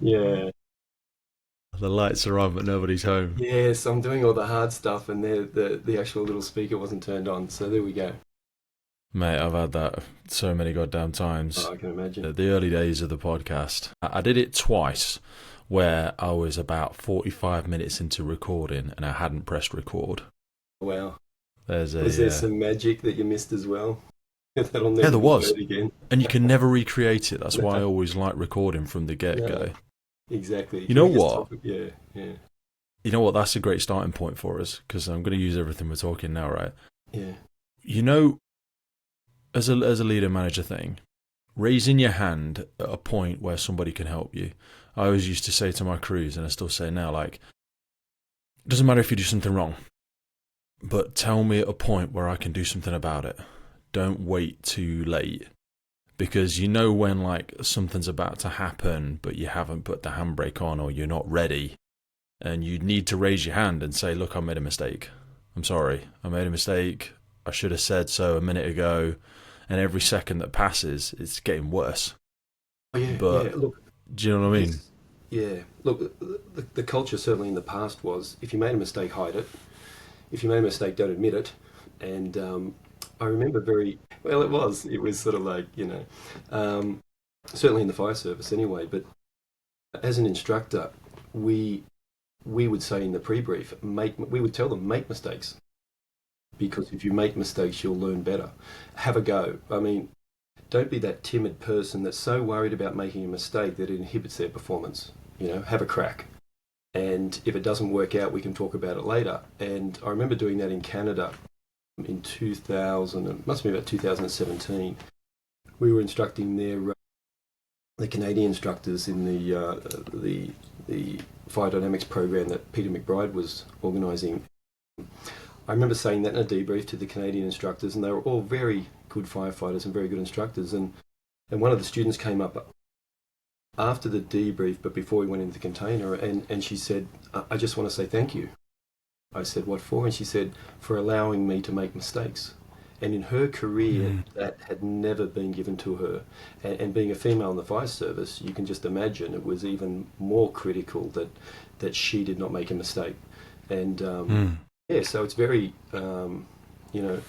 Yeah. The lights are on, but nobody's home. Yes, I'm doing all the hard stuff, and the actual little speaker wasn't turned on. So there we go. Mate, I've had that so many goddamn times. Oh, I can imagine. The early days of the podcast. I did it twice where I was about 45 minutes into recording and I hadn't pressed record. Wow. There's Was there a, some magic that you missed as well? That'll yeah, never there be was. heard again. And you can never recreate it. That's why I No, always like recording from the get no, go. exactly. You Can know we just what? top it? Yeah, yeah, You know what? That's a great starting point for us because I'm going to use everything we're talking now, right? yeah. You know, as a leader manager thing, raising your hand at a point where somebody can help you. I always used to say to my crews, and I still say now, like, it doesn't matter if you do something wrong, but tell me at a point where I can do something about it. Don't wait too late. Because you know when like something's about to happen, but you haven't put the handbrake on or you're not ready, and you need to raise your hand and say, look, I made a mistake. I'm sorry. I made a mistake. I should have said so a minute ago. And every second that passes, it's getting worse. Oh, yeah, yeah. But Look, do you know what I mean? yes, yeah. Look, the culture certainly in the past was if you made a mistake, hide it. If you made a mistake, don't admit it. And I remember very well. It was sort of like certainly in the fire service anyway. But as an instructor, we we would say in the pre-brief, we would tell them make mistakes because if you make mistakes, you'll learn better. Have a go. I mean, don't be that timid person that's so worried about making a mistake that it inhibits their performance. You know, have a crack. And if it doesn't work out, we can talk about it later. And I remember doing that in Canada in 2000, it must be about 2017. We were instructing the Canadian instructors in the fire dynamics program that Peter McBride was organising. I remember saying that in a debrief to the Canadian instructors, and they were all very good firefighters and very good instructors. And one of the students came up after the debrief, but before we went into the container, and she said, I just want to say thank you. I said, what for? And she said, for allowing me to make mistakes. And in her career, that had never been given to her. And being a female in the fire service, you can just imagine it was even more critical that she did not make a mistake. And yeah, so it's very, you know,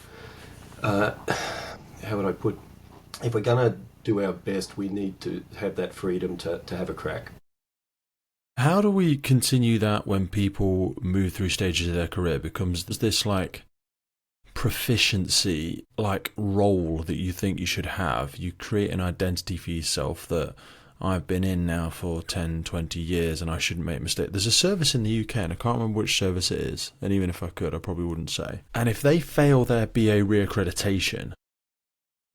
how would I put, if we're going to do our best, we need to have that freedom to have a crack. How do we continue that when people move through stages of their career? Becomes this like proficiency, like role that you think you should have? You create an identity for yourself that I've been in now for 10, 20 years and I shouldn't make mistakes. There's a service in the UK and I can't remember which service it is. And even if I could, I probably wouldn't say. And if they fail their BA reaccreditation,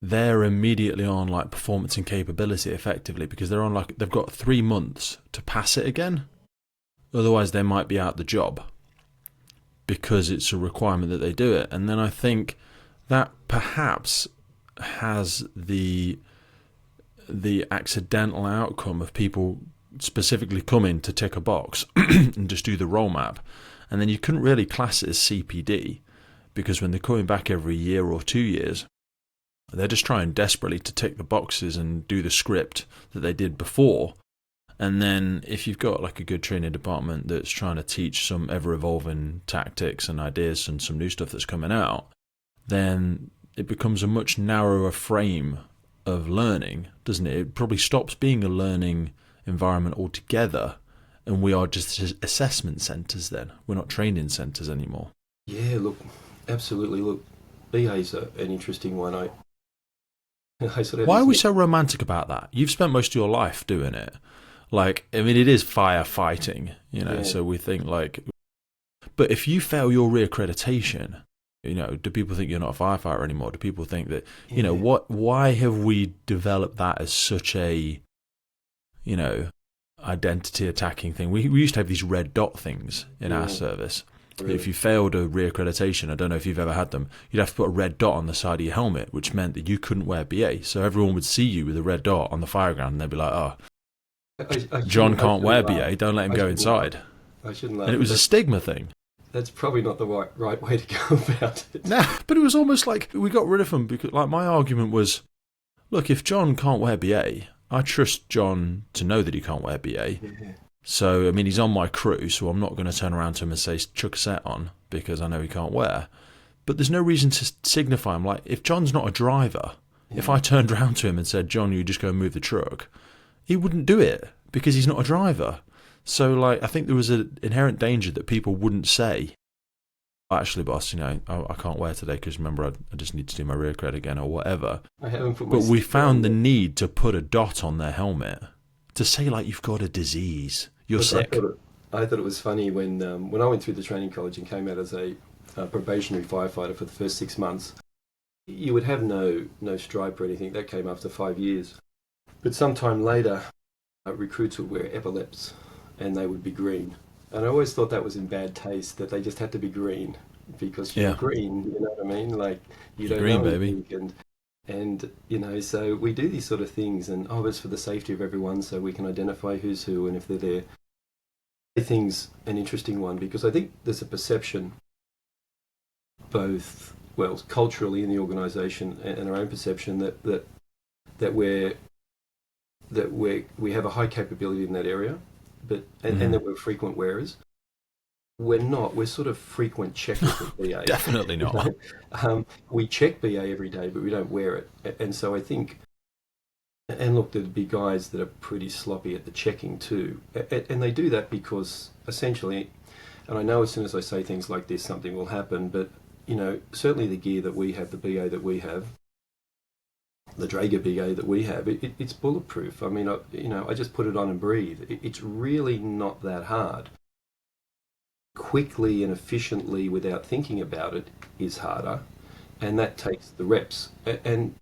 they're immediately on like performance and capability effectively because they're on like they've got 3 months to pass it again. Otherwise they might be out the job because it's a requirement that they do it. And then I think that perhaps has the accidental outcome of people specifically coming to tick a box and just do the role map. And then you couldn't really class it as CPD because when they're coming back every year or 2 years, they're just trying desperately to tick the boxes and do the script that they did before. And then if you've got like a good training department that's trying to teach some ever-evolving tactics and ideas and some new stuff that's coming out, then it becomes a much narrower frame of learning, doesn't it? It probably stops being a learning environment altogether, and we are just assessment centres then. We're not training centres anymore. Yeah, look, absolutely. Look, BA's an interesting one. I sort of have Why are this we so romantic about that? You've spent most of your life doing it. Like, I mean, it is firefighting, you know, yeah, so we think like, but if you fail your reaccreditation, you know, do people think you're not a firefighter anymore? Do people think that, you know, yeah, why have we developed that as such a, you know, identity attacking thing? We used to have these red dot things in our yeah, service. If really. you failed a reaccreditation, I don't know if you've ever had them, you'd have to put a red dot on the side of your helmet, which meant that you couldn't wear BA. So everyone would see you with a red dot on the fire ground and they'd be like, oh, John I can't shouldn't wear laugh. BA, don't let him I go shouldn't laugh. inside. I shouldn't And laugh, it but was a stigma thing. that's probably not the right way to go about it. Nah, but it was almost like we got rid of them because, like, my argument was, look, if John can't wear BA, I trust John to know that he can't wear BA. Yeah. So, I mean, he's on my crew, so I'm not going to turn around to him and say, chuck a set on, because I know he can't wear. But there's no reason to signify him. Like, if John's not a driver, if I turned around to him and said, John, you just go and move the truck, he wouldn't do it because he's not a driver. So, like, I think there was an inherent danger that people wouldn't say, actually, boss, I can't wear today because remember, I just need to do my rear cred again or whatever. I haven't put But we found the need to put a dot on their helmet to say, like, you've got a disease, you're sick. I thought it was funny when I went through the training college and came out as a probationary firefighter for the first 6 months. You would have no stripe or anything. That came after 5 years. But sometime later, recruits would wear epaulets and they would be green. And I always thought that was in bad taste, that they just had to be green because you're green, you know what I mean? Like, you don't green, know baby. And so we do these sort of things, and it's for the safety of everyone, so we can identify who's who and if they're there. I think's an interesting one because I think there's a perception, both culturally in the organisation and our own perception that we have a high capability in that area, but and that we're frequent wearers. We're not. We're sort of frequent checkers of BA. Definitely not. We check BA every day, but we don't wear it. And so I think, and look, there'd be guys that are pretty sloppy at the checking too. And they do that because essentially, and I know as soon as I say things like this, something will happen, but, certainly the gear that we have, the BA that we have, the Draeger BA that we have, it's bulletproof. I mean, I just put it on and breathe. It's really not that hard. Quickly and efficiently without thinking about it is harder, and that takes the reps, and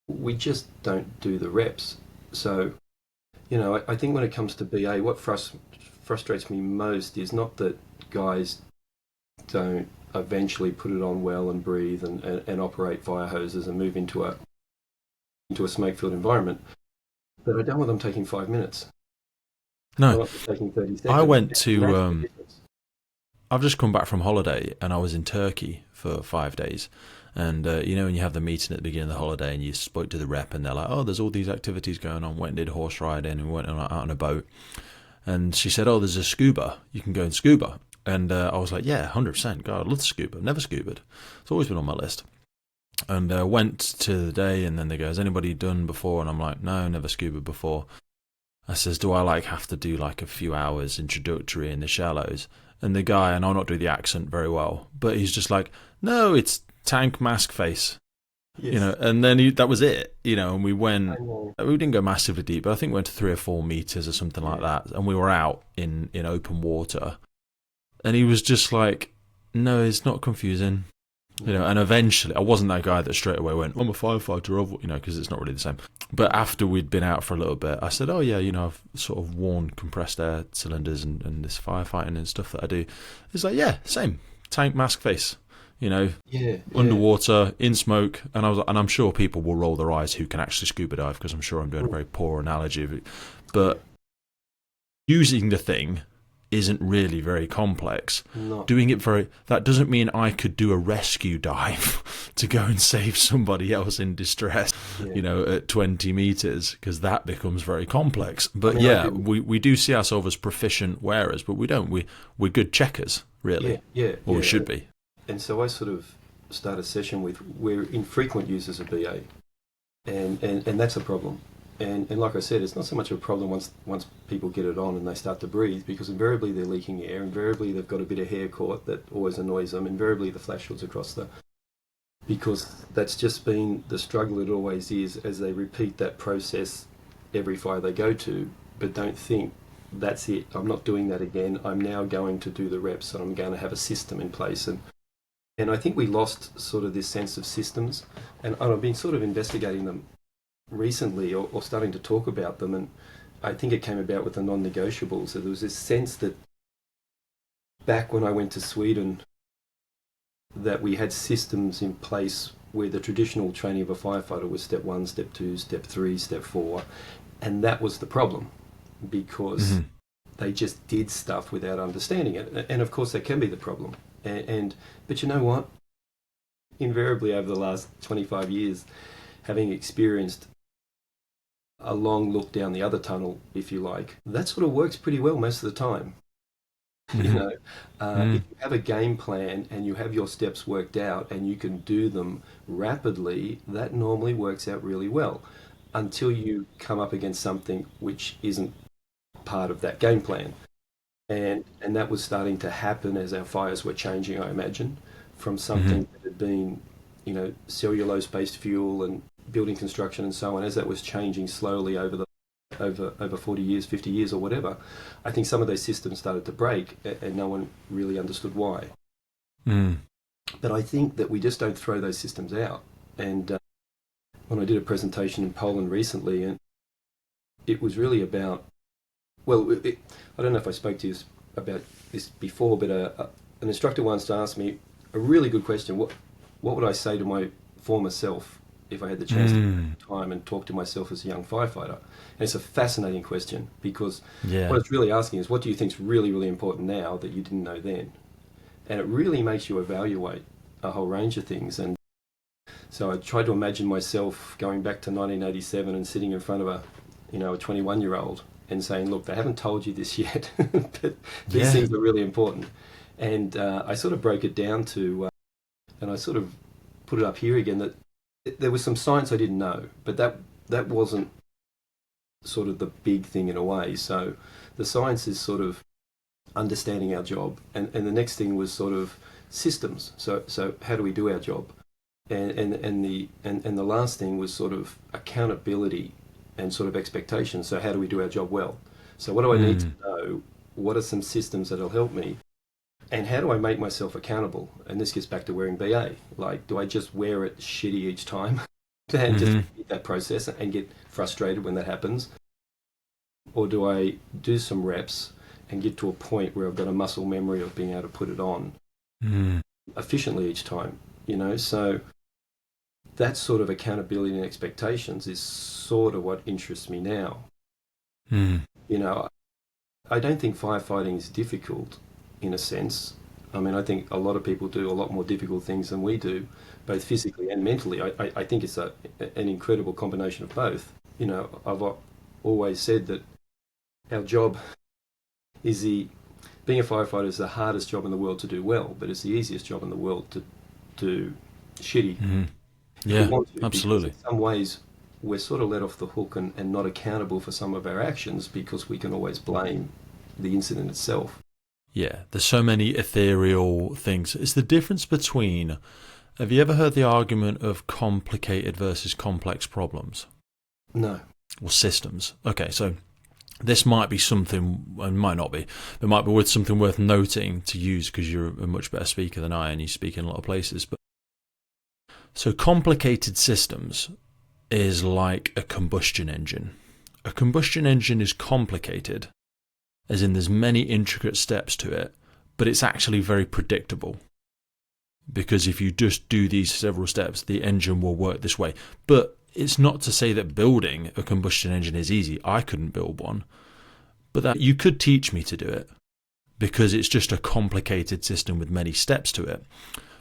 we just don't do the reps. So I think when it comes to BA, what frustrates me most is not that guys don't eventually put it on well and breathe and operate fire hoses and move into a smoke-filled environment, but I don't want them taking 5 minutes. No, I want them taking 30 seconds. I went to I've just come back from holiday and I was in Turkey for 5 days. And, when you have the meeting at the beginning of the holiday and you spoke to the rep and they're like, oh, there's all these activities going on. Went and did horse riding and went out on a boat. And she said, oh, there's a scuba. You can go and scuba. And I was like, yeah, 100%. God, I'd love to scuba. I've never scubaed. It's always been on my list. And went to the day and then they go, has anybody done before? And I'm like, no, never scuba before. I says, do I have to do a few hours introductory in the shallows? And the guy, and I'll not do the accent very well, but he's just like, no, it's tank mask face, yes. And then that was it, and we didn't go massively deep, but I think we went to 3 or 4 meters or something like that. And we were out in open water and he was just like, no, it's not confusing. And eventually, I wasn't that guy that straight away went, I'm a firefighter, because it's not really the same. But after we'd been out for a little bit, I said, oh yeah, I've sort of worn compressed air cylinders and this firefighting and stuff that I do. It's like, yeah, same. Tank, mask, face, underwater, in smoke. And I'm sure people will roll their eyes who can actually scuba dive, because I'm sure I'm doing a very poor analogy of it. But using the thing isn't really very complex. Doing it that doesn't mean I could do a rescue dive to go and save somebody else in distress, at 20 meters, because that becomes very complex. But we do see ourselves as proficient wearers, but we don't. We're good checkers, really. Or we should be. And so I sort of start a session with, we're infrequent users of BA, and that's a problem. And like I said, it's not so much of a problem once people get it on and they start to breathe, because invariably they're leaking air, invariably they've got a bit of hair caught that always annoys them, invariably the flash hoods across because that's just been the struggle it always is, as they repeat that process every fire they go to, but don't think, that's it, I'm not doing that again, I'm now going to do the reps and I'm going to have a system in place. And I think we lost sort of this sense of systems, and I've been sort of investigating them recently or starting to talk about them, and I think it came about with the non-negotiables. So there was this sense that back when I went to Sweden, that we had systems in place where the traditional training of a firefighter was step 1, step 2, step 3, step 4, and that was the problem, because they just did stuff without understanding it. And of course that can be the problem, but you know what, invariably over the last 25 years, having experienced a long look down the other tunnel, if you like. That sort of works pretty well most of the time. You know, if you have a game plan and you have your steps worked out and you can do them rapidly, that normally works out really well until you come up against something which isn't part of that game plan. And that was starting to happen as our fires were changing, I imagine, from something that had been, cellulose-based fuel and building construction and so on. As that was changing slowly over 40 years, 50 years or whatever, I think some of those systems started to break and no one really understood why. But I think that we just don't throw those systems out. And when I did a presentation in Poland recently, and it was really about, I don't know if I spoke to you about this before, but an instructor once asked me a really good question. What would I say to my former self if I had the chance to time and talk to myself as a young firefighter? And it's a fascinating question because what it's really asking is, what do you think is really, really important now that you didn't know then? And it really makes you evaluate a whole range of things. And so I tried to imagine myself going back to 1987 and sitting in front of a 21-year-old and saying, look, they haven't told you this yet, but these things are really important. And I sort of broke it down to, and I sort of put it up here again, that there was some science I didn't know, but that wasn't sort of the big thing in a way. So the science is sort of understanding our job, and the next thing was sort of systems. So how do we do our job? And the last thing was sort of accountability and sort of expectations. So how do we do our job well? So what do I need to know? What are some systems that'll help me? And how do I make myself accountable? And this gets back to wearing BA. Like, do I just wear it shitty each time and just repeat that process and get frustrated when that happens? Or do I do some reps and get to a point where I've got a muscle memory of being able to put it on efficiently each time? So that sort of accountability and expectations is sort of what interests me now. I don't think firefighting is difficult in a sense. I mean, I think a lot of people do a lot more difficult things than we do, both physically and mentally. I think it's an incredible combination of both. I've always said that our job is being a firefighter is the hardest job in the world to do well, but it's the easiest job in the world to do shitty. Yeah, absolutely. In some ways, we're sort of let off the hook and not accountable for some of our actions because we can always blame the incident itself. Yeah, there's so many ethereal things. It's the difference between, have you ever heard the argument of complicated versus complex problems? No. Or systems. Okay, so this might be something, and might not be, but might be worth something worth noting to use because you're a much better speaker than I and you speak in a lot of places. But so complicated systems is like a combustion engine. A combustion engine is complicated, as in there's many intricate steps to it, but it's actually very predictable. Because if you just do these several steps, the engine will work this way. But it's not to say that building a combustion engine is easy. I couldn't build one. But that you could teach me to do it, because it's just a complicated system with many steps to it.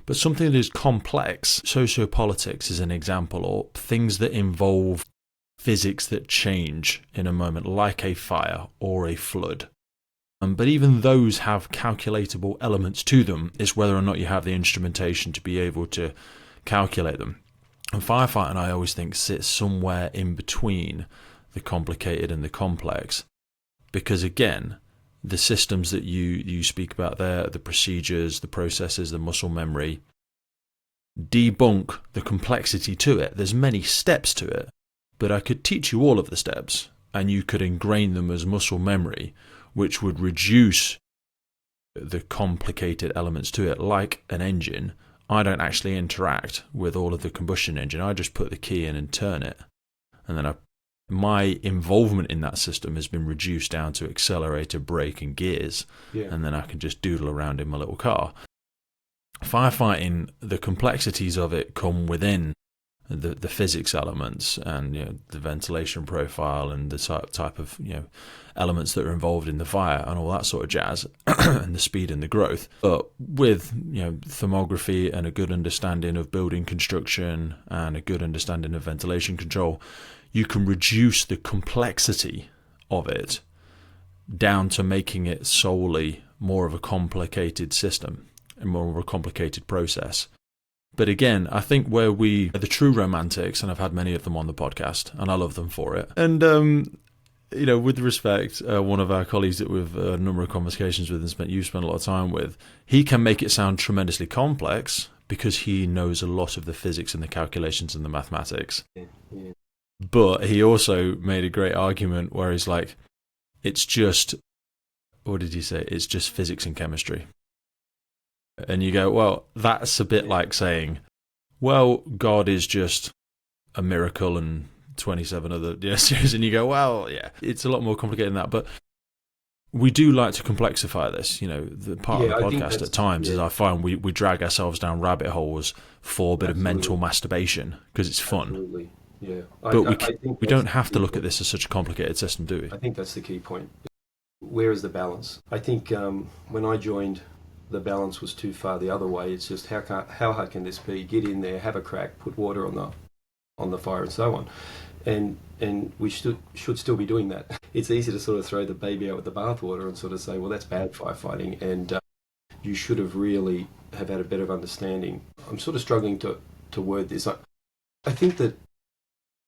But something that is complex, sociopolitics is an example, or things that involve physics that change in a moment, like a fire or a flood. But even those have calculatable elements to them. It's whether or not you have the instrumentation to be able to calculate them. And firefighting, I always think, sits somewhere in between the complicated and the complex. Because again, the systems that you speak about there, the procedures, the processes, the muscle memory, debunk the complexity to it. There's many steps to it, but I could teach you all of the steps and you could ingrain them as muscle memory, which would reduce the complicated elements to it. Like an engine, I don't actually interact with all of the combustion engine. I just put the key in and turn it. And then my involvement in that system has been reduced down to accelerator, brake and gears. Yeah. And then I can just doodle around in my little car. Firefighting, the complexities of it come within the physics elements and the ventilation profile and the type of elements that are involved in the fire and all that sort of jazz and the speed and the growth. But with thermography and a good understanding of building construction and a good understanding of ventilation control, you can reduce the complexity of it down to making it solely more of a complicated system and more of a complicated process. But again, I think where we are the true romantics, and I've had many of them on the podcast, and I love them for it. And, with respect, one of our colleagues that we've a number of conversations with and you've spent a lot of time with, he can make it sound tremendously complex because he knows a lot of the physics and the calculations and the mathematics. Yeah. But he also made a great argument where he's like, it's just, what did he say? It's just physics and chemistry. And you go, well, that's a bit like saying, well, God is just a miracle and 27 other series. And you go, well, yeah, it's a lot more complicated than that. But we do like to complexify this. The part of the podcast at times is I find we drag ourselves down rabbit holes for a bit of mental masturbation because it's fun. Absolutely. Yeah. But we don't have to look at this as such a complicated system, do we? I think that's the key point. Where is the balance? I think when I joined, the balance was too far the other way. It's just how hard can this be? Get in there, have a crack, put water on the fire, and so on. And we should still be doing that. It's easy to sort of throw the baby out with the bathwater and sort of say, well, that's bad firefighting, and you should have really have had a better understanding. I'm sort of struggling to word this. I think that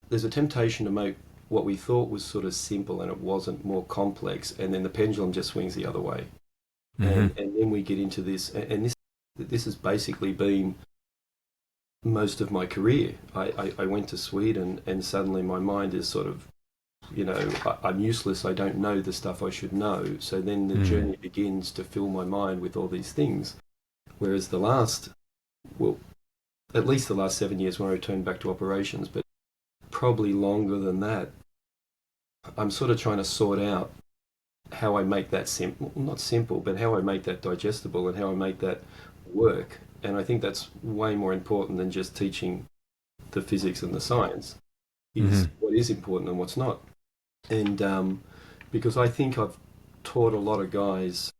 there's a temptation to make what we thought was sort of simple and it wasn't more complex, and then the pendulum just swings the other way. Mm-hmm. And then we get into this, and this has basically been most of my career. I went to Sweden, and suddenly my mind is sort of, I'm useless, I don't know the stuff I should know. So then the journey begins to fill my mind with all these things. Whereas at least the last 7 years when I returned back to operations, but probably longer than that, I'm sort of trying to sort out how I make that not simple, but how I make that digestible and how I make that work. And I think that's way more important than just teaching the physics and the science, is what is important and what's not. And because I think I've taught a lot of guys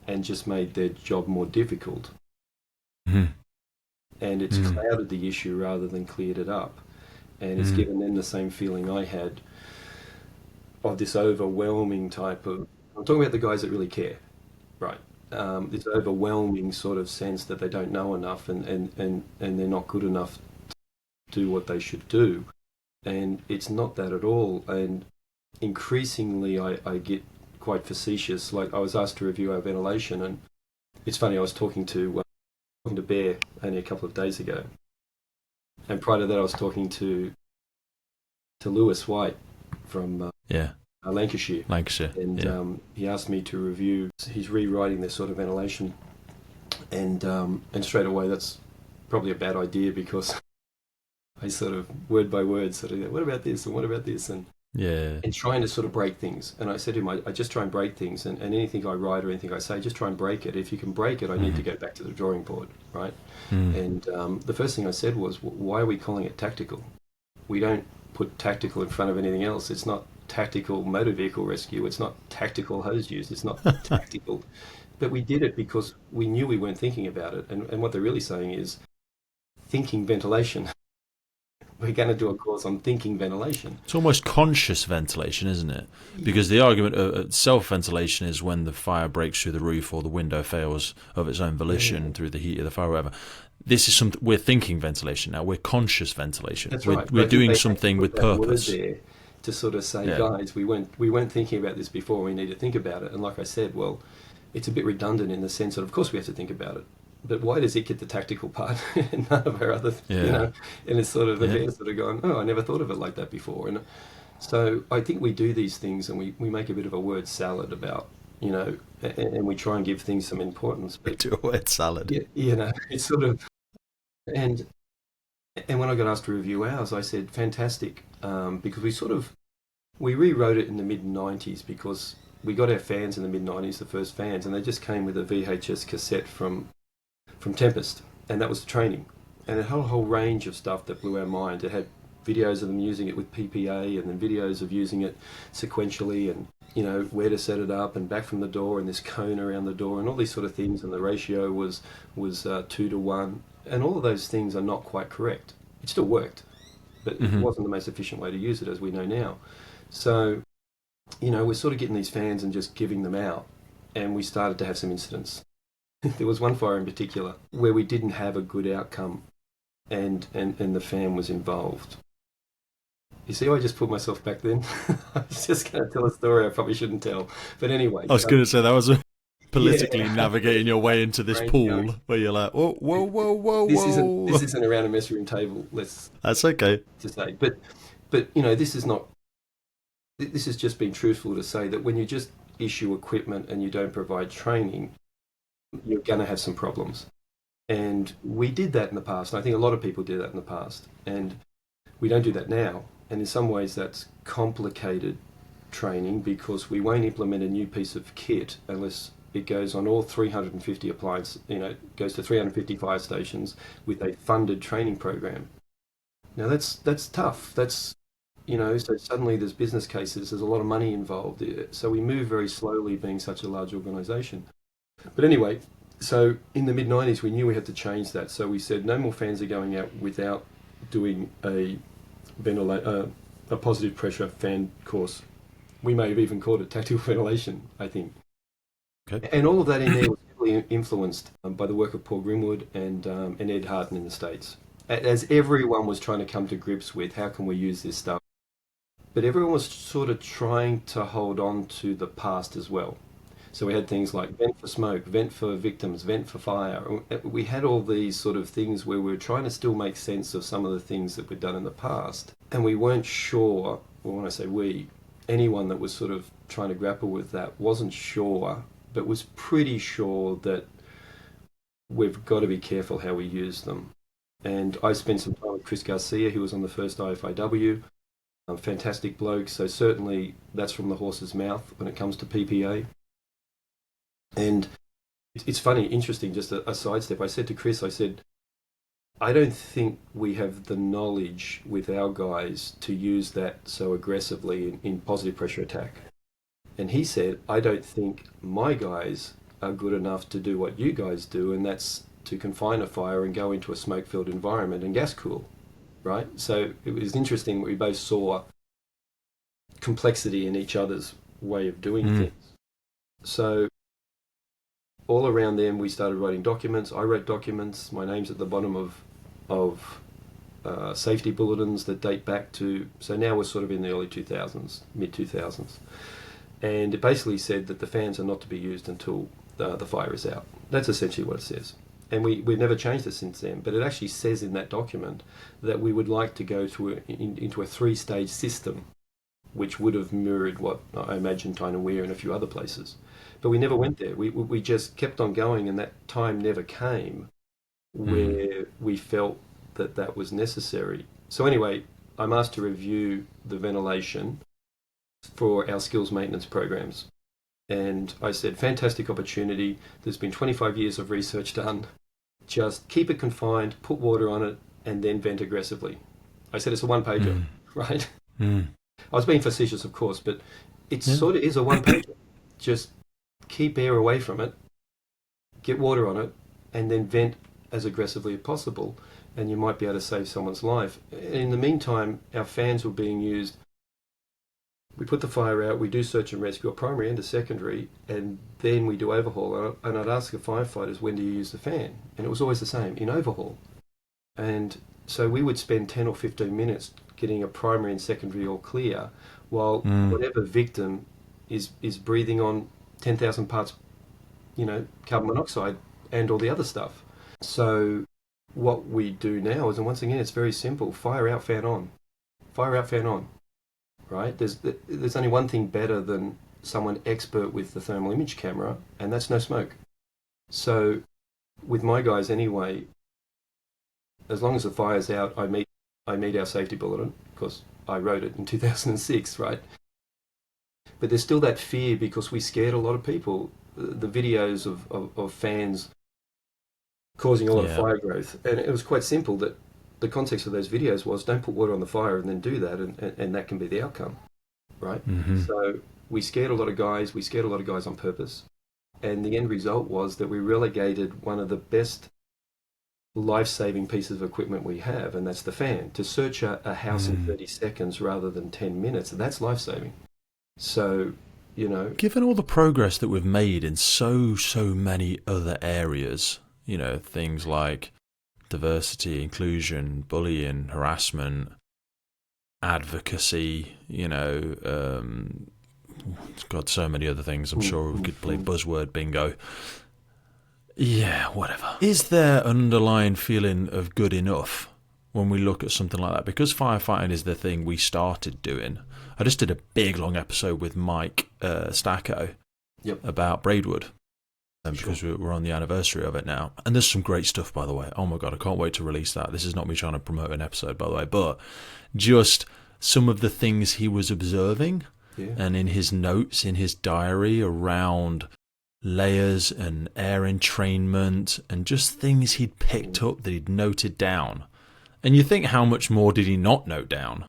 and just made their job more difficult. And it's clouded the issue rather than cleared it up. And it's given them the same feeling I had of this overwhelming type of, I'm talking about the guys that really care, right? This overwhelming sort of sense that they don't know enough and they're not good enough to do what they should do. And it's not that at all. And increasingly I get quite facetious. Like I was asked to review our ventilation, and it's funny, I was talking to Bear only a couple of days ago. And prior to that I was talking to Lewis White from Lancashire. And he asked me to review. He's rewriting this sort of ventilation, and straight away that's probably a bad idea, because I sort of word by word sort of, what about this and what about this, and trying to sort of break things. And I said to him, I just try and break things, and anything I write or anything I say, just try and break it. If you can break it, I need to go back to the drawing board, right? And the first thing I said was, why are we calling it tactical? We don't put tactical in front of anything else. It's not tactical motor vehicle rescue. It's not tactical hose use. It's not tactical. But we did it because we knew we weren't thinking about it. And what they're really saying is thinking ventilation. We're going to do a course on thinking ventilation. It's almost conscious ventilation, isn't it? Because the argument of self-ventilation is when the fire breaks through the roof or the window fails of its own volition through the heat of the fire or whatever. This is something, we're thinking ventilation now. We're conscious ventilation. That's right. We're doing something with purpose. There to sort of say, guys, we weren't thinking about this before. We need to think about it. And like I said, well, it's a bit redundant in the sense that, of course, we have to think about it. But why does it get the tactical part and none of our other, And it's sort of, the sort of going, oh, I never thought of it like that before. And so I think we do these things and we make a bit of a word salad about, and we try and give things some importance. But we do a word salad. It's sort of, and when I got asked to review ours, I said, fantastic, because we rewrote it in the mid-90s because we got our fans in the mid-90s, the first fans, and they just came with a VHS cassette from Tempest, and that was the training. And it had a whole range of stuff that blew our mind. It had videos of them using it with PPA, and then videos of using it sequentially, and where to set it up, and back from the door, and this cone around the door, and all these sort of things. And the ratio was 2-to-1, and all of those things are not quite correct. It still worked, but it wasn't the most efficient way to use it, as we know now. So, we're sort of getting these fans and just giving them out, and we started to have some incidents. There was one fire in particular where we didn't have a good outcome, and the fan was involved. You see how I just put myself back then? I was just going to tell a story I probably shouldn't tell. But anyway. I was going to say, that was politically navigating your way into this pool where you're like, whoa, whoa, whoa, whoa, whoa. This isn't around a mess room table, That's okay. To say. But this is not... This has just been truthful to say that when you just issue equipment and you don't provide training, you're going to have some problems. And we did that in the past. And I think a lot of people did that in the past. And we don't do that now. And in some ways that's complicated training, because we won't implement a new piece of kit unless it goes on all 350 appliances, goes to 350 fire stations with a funded training program. Now that's tough. That's, so suddenly there's business cases, there's a lot of money involved. So we move very slowly, being such a large organisation. But anyway, so in the mid-90s we knew we had to change that. So we said no more fans are going out without doing a positive pressure fan course. We may have even called it tactical ventilation, I think. Okay. And all of that in there was heavily influenced by the work of Paul Grimwood and Ed Harden in the States. As everyone was trying to come to grips with, how can we use this stuff? But everyone was sort of trying to hold on to the past as well. So we had things like vent for smoke, vent for victims, vent for fire. We had all these sort of things where we were trying to still make sense of some of the things that we'd done in the past. And we weren't sure, well, when I say we, anyone that was sort of trying to grapple with that wasn't sure, but was pretty sure that we've got to be careful how we use them. And I spent some time with Chris Garcia, who was on the first IFIW. Fantastic bloke. So certainly that's from the horse's mouth when it comes to PPA. And it's funny, interesting, just a sidestep. I said to Chris, I don't think we have the knowledge with our guys to use that so aggressively in positive pressure attack. And he said, I don't think my guys are good enough to do what you guys do, and that's to confine a fire and go into a smoke-filled environment and gas cool, right? So it was interesting. We both saw complexity in each other's way of doing things. So all around them, we started writing documents. I wrote documents. My name's at the bottom of safety bulletins that date back to, so now we're sort of in the early 2000s, mid-2000s. And it basically said that the fans are not to be used until the fire is out. That's essentially what it says. And we've never changed it since then. But it actually says in that document that we would like to go into a 3-stage system, which would have mirrored what I imagine Tyne & Weir and a few other places. But we never went there. We just kept on going, and that time never came where we felt that was necessary. So anyway, I'm asked to review the ventilation for our skills maintenance programs. And I said, fantastic opportunity. There's been 25 years of research done. Just keep it confined, put water on it, and then vent aggressively. I said it's a one-pager, right? I was being facetious, of course, but it sort of is a one-pager. Just keep air away from it, get water on it, and then vent as aggressively as possible, and you might be able to save someone's life. In the meantime, our fans were being used. We put the fire out, we do search and rescue, a primary and a secondary, and then we do overhaul. And I'd ask the firefighters, when do you use the fan? And it was always the same, in overhaul. And so we would spend 10 or 15 minutes getting a primary and secondary all clear, while whatever victim is breathing on 10,000 parts, carbon monoxide and all the other stuff. So what we do now is, and once again, it's very simple, fire out, fan on. Fire out, fan on. Right? There's only one thing better than someone expert with the thermal image camera, and that's no smoke. So with my guys anyway, as long as the fire's out, I meet our safety bulletin, because I wrote it in 2006, right? But there's still that fear, because we scared a lot of people. The videos of fans causing a lot of Yeah. fire growth. And it was quite simple that the context of those videos was don't put water on the fire and then do that, and that can be the outcome, right? Hmm. So we scared a lot of guys. We scared a lot of guys on purpose. And the end result was that we relegated one of the best life-saving pieces of equipment we have, and that's the fan. To search a house in 30 seconds rather than 10 minutes, that's life-saving. So, Given all the progress that we've made in so many other areas, things like diversity, inclusion, bullying, harassment, advocacy, God, so many other things. I'm sure we could play buzzword bingo. Yeah, whatever. Is there an underlying feeling of good enough when we look at something like that? Because firefighting is the thing we started doing. I just did a big long episode with Mike Stacco about Braidwood. Because we're on the anniversary of it now. And there's some great stuff, by the way. Oh my God, I can't wait to release that. This is not me trying to promote an episode, by the way, but just some of the things he was observing and in his notes, in his diary around layers and air entrainment and just things he'd picked up that he'd noted down. And you think, how much more did he not note down?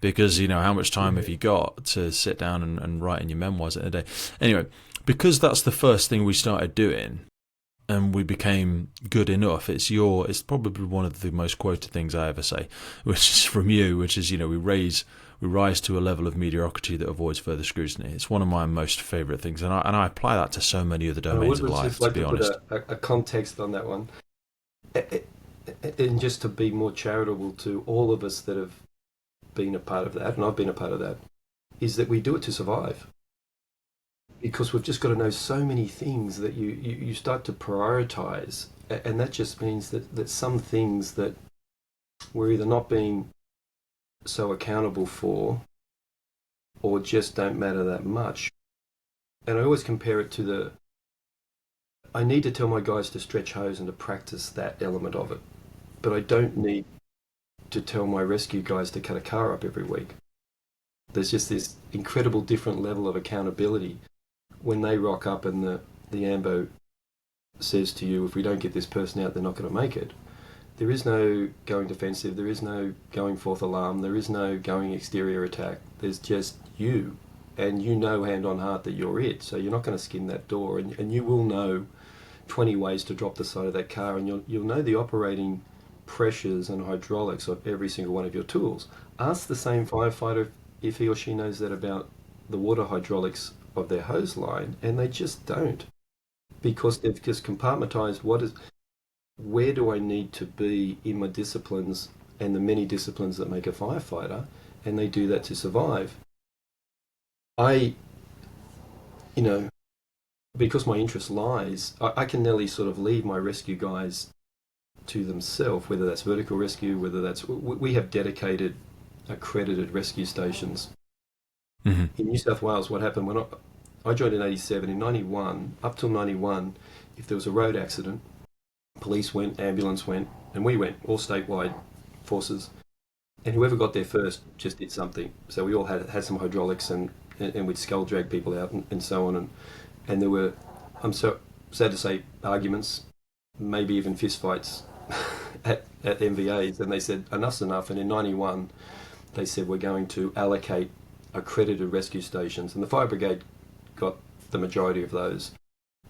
Because, how much time have you got to sit down and write in your memoirs in a day? Anyway, because that's the first thing we started doing and we became good enough, it's probably one of the most quoted things I ever say, which is from you, which is, we rise to a level of mediocrity that avoids further scrutiny. It's one of my most favourite things, and I apply that to so many other domains of life, to be honest. Put a context on that one, and just to be more charitable to all of us that have been a part of that, and I've been a part of that, is that we do it to survive. Because we've just got to know so many things that you start to prioritize, and that just means that some things that we're either not being so accountable for or just don't matter that much. And I always compare it to I need to tell my guys to stretch hose and to practice that element of it, but I don't need to tell my rescue guys to cut a car up every week. There's just this incredible different level of accountability when they rock up and the AMBO says to you, if we don't get this person out, they're not going to make it. There is no going defensive, there is no going fourth alarm, there is no going exterior attack. There's just you, and hand on heart that you're it. So you're not going to skin that door, and you will know 20 ways to drop the side of that car, and you'll know the operating pressures and hydraulics of every single one of your tools. Ask the same firefighter if he or she knows that about the water hydraulics of their hose line, and they just don't, because they've just compartmentized where do I need to be in my disciplines and the many disciplines that make a firefighter, and they do that to survive. Because my interest lies, I can nearly sort of leave my rescue guys to themselves, whether that's vertical rescue, whether that's, we have dedicated accredited rescue stations. In New South Wales, what happened when I joined in 87, in 91, up till 91, if there was a road accident, police went, ambulance went, and we went, all statewide forces, and whoever got there first just did something. So we all had some hydraulics, and we'd skull drag people out and so on, and there were, I'm so sad to say, arguments, maybe even fistfights at MVAs, and they said enough's enough, and in 91 they said we're going to allocate accredited rescue stations, and the fire brigade got the majority of those,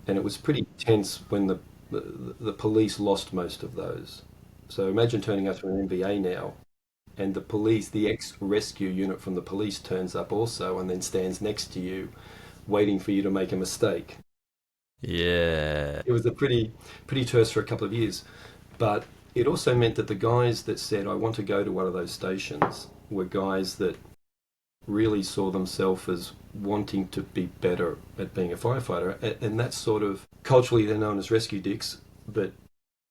and it was pretty tense when the police lost most of those. So imagine turning up to an MVA now, and the police, the ex-rescue unit from the police turns up also, and then stands next to you waiting for you to make a mistake. Yeah. It was a pretty terse for a couple of years, but it also meant that the guys that said I want to go to one of those stations were guys that really saw themselves as wanting to be better at being a firefighter, and that's sort of, culturally they're known as rescue dicks, but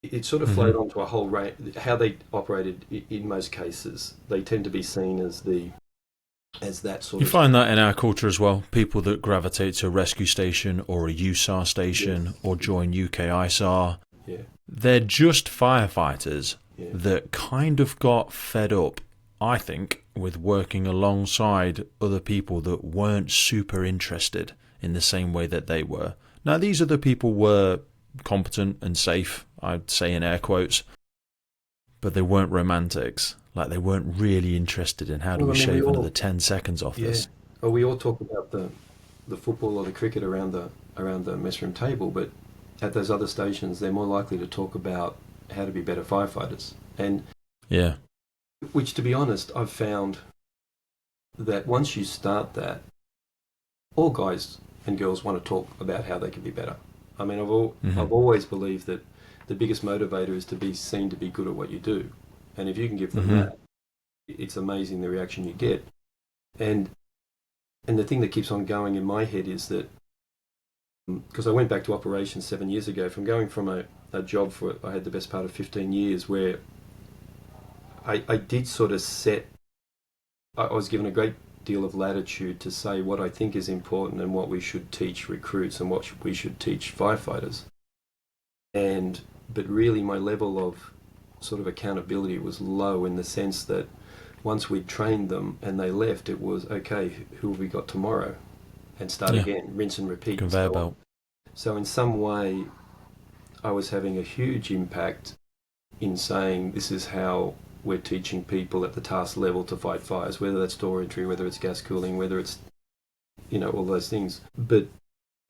it sort of flowed onto a whole range. How they operated in most cases, they tend to be seen as that sort of... You find that in our culture as well. People that gravitate to a rescue station or a USAR station or join UK ISAR, they're just firefighters that kind of got fed up, I think, with working alongside other people that weren't super interested in the same way that they were. Now, these other people were competent and safe. I'd say in air quotes, but they weren't romantics. Like, they weren't really interested in how do we shave another 10 seconds off this. Well, we all talk about the football or the cricket around the mess room table, but at those other stations, they're more likely to talk about how to be better firefighters. And yeah, which, to be honest, I've found that once you start that, all guys and girls want to talk about how they can be better. I mean, I've always believed that the biggest motivator is to be seen to be good at what you do. And if you can give them that, it's amazing the reaction you get. And the thing that keeps on going in my head is that, because I went back to operations 7 years ago, from going from a job for, I had the best part of 15 years where I did sort of I was given a great deal of latitude to say what I think is important and what we should teach recruits and what we should teach firefighters. But really my level of sort of accountability was low, in the sense that once we'd trained them and they left, it was, okay, who have we got tomorrow? And start again, rinse and repeat. Conveyor belt. So in some way, I was having a huge impact in saying this is how we're teaching people at the task level to fight fires, whether that's door entry, whether it's gas cooling, whether it's, all those things. But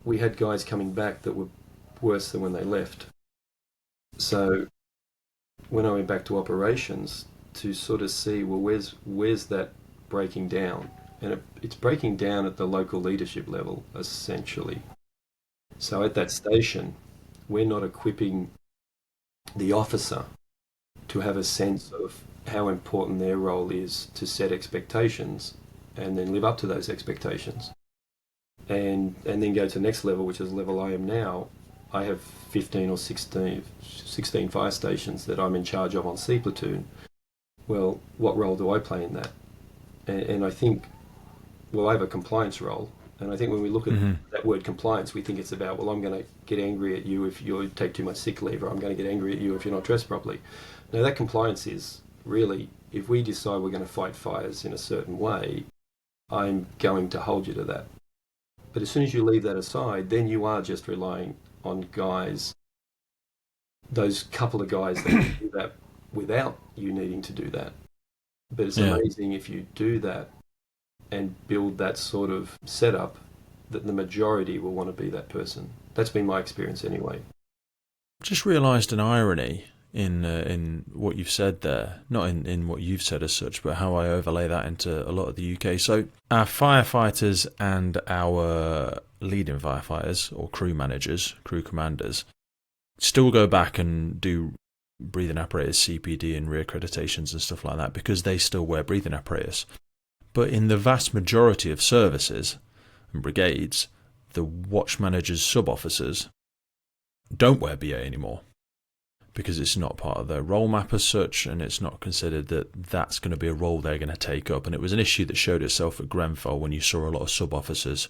we had guys coming back that were worse than when they left. So when I went back to operations, to sort of see, well, where's that breaking down? And it's breaking down at the local leadership level, essentially. So at that station, we're not equipping the officer to have a sense of how important their role is to set expectations and then live up to those expectations. And then go to the next level, which is the level I am now. I have 15 or 16 fire stations that I'm in charge of on C platoon. Well, what role do I play in that? And I think, well, I have a compliance role. And I think when we look at that word compliance, we think it's about, well, I'm going to get angry at you if you take too much sick leave, or I'm going to get angry at you if you're not dressed properly. Now, that compliance is really, if we decide we're going to fight fires in a certain way, I'm going to hold you to that. But as soon as you leave that aside, then you are just relying on guys, those couple of guys that can do that without you needing to do that. But it's amazing if you do that and build that sort of setup, that the majority will want to be that person. That's been my experience anyway. Just realised an irony in what you've said there, not in what you've said as such, but how I overlay that into a lot of the UK. So our firefighters and our leading firefighters, or crew managers, crew commanders, still go back and do breathing apparatus, CPD and reaccreditations and stuff like that, because they still wear breathing apparatus. But in the vast majority of services and brigades, the watch managers, sub-officers don't wear BA anymore, because it's not part of their role map as such, and it's not considered that that's going to be a role they're going to take up. And it was an issue that showed itself at Grenfell when you saw a lot of sub-officers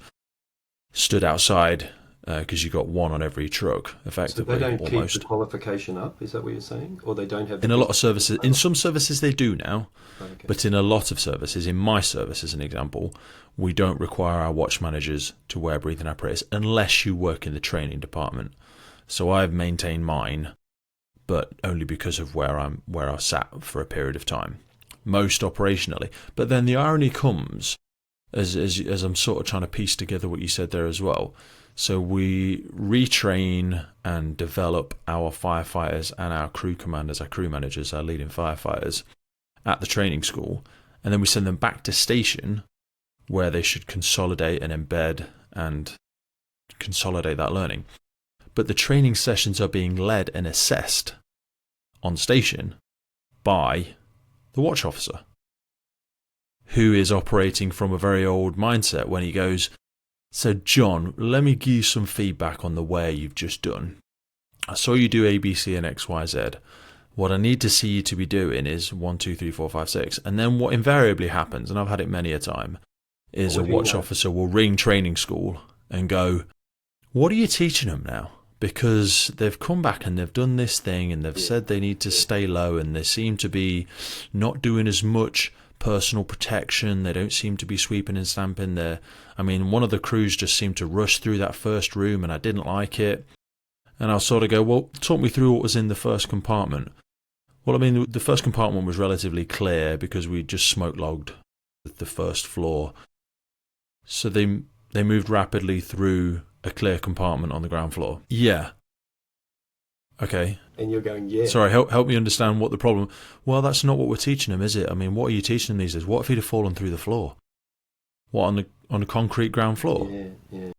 stood outside because you got one on every truck, effectively. So they don't almost keep the qualification up, is that what you're saying? Or they don't have... In a lot of services, in some services they do now, okay. But in a lot of services, in my service as an example, we don't require our watch managers to wear breathing apparatus unless you work in the training department. So I've maintained mine, but only because of where I sat for a period of time, most operationally. But then the irony comes, as I'm sort of trying to piece together what you said there as well. So we retrain and develop our firefighters and our crew commanders, our crew managers, our leading firefighters at the training school, and then we send them back to station where they should consolidate and embed and consolidate that learning. But the training sessions are being led and assessed on station by the watch officer, who is operating from a very old mindset when he goes, so John, let me give you some feedback on the way you've just done. I saw you do A, B, C and X, Y, Z. What I need to see you to be doing is 1, 2, 3, 4, 5, 6. And then what invariably happens, and I've had it many a time, is a watch officer will ring training school and go, what are you teaching them now? Because they've come back and they've done this thing and they've said they need to stay low, and they seem to be not doing as much personal protection. They don't seem to be sweeping and stamping there. I mean, one of the crews just seemed to rush through that first room and I didn't like it. And I'll sort of go, well, talk me through what was in the first compartment. Well, I mean, the first compartment was relatively clear because we just smoke logged the first floor. So they moved rapidly through a clear compartment on the ground floor. Yeah. Okay. And you're going, yeah. Sorry, help me understand what the problem... Well, that's not what we're teaching them, is it? I mean, what are you teaching them these days? What if he'd have fallen through the floor? What, on a concrete ground floor? Yeah.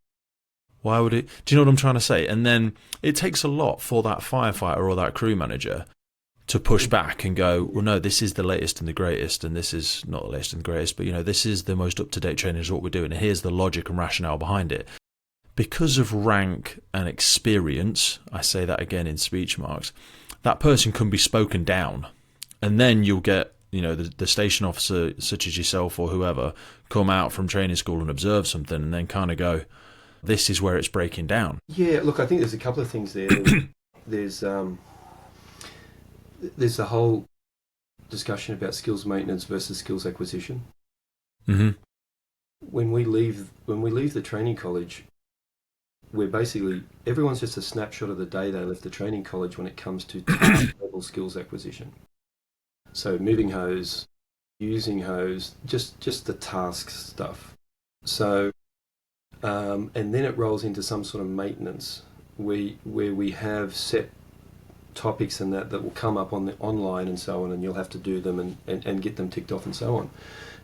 Why would it... Do you know what I'm trying to say? And then it takes a lot for that firefighter or that crew manager to push back and go, well, no, this is the latest and the greatest, and this is not the latest and the greatest, but, you know, this is the most up-to-date training is what we're doing, and here's the logic and rationale behind it. Because of rank and experience, I say that again in speech marks, that person can be spoken down. And then you'll get, you know, the station officer, such as yourself or whoever, come out from training school and observe something and then kind of go, this is where it's breaking down. Yeah, look, I think there's a couple of things there. There's the whole discussion about skills maintenance versus skills acquisition. Mm-hmm. When we leave the training college, we're basically, everyone's just a snapshot of the day they left the training college when it comes to task level skills acquisition. So moving hose, using hose, just the task stuff. So, and then it rolls into some sort of maintenance where we have set topics and that will come up on the online and so on, and you'll have to do them and get them ticked off and so on.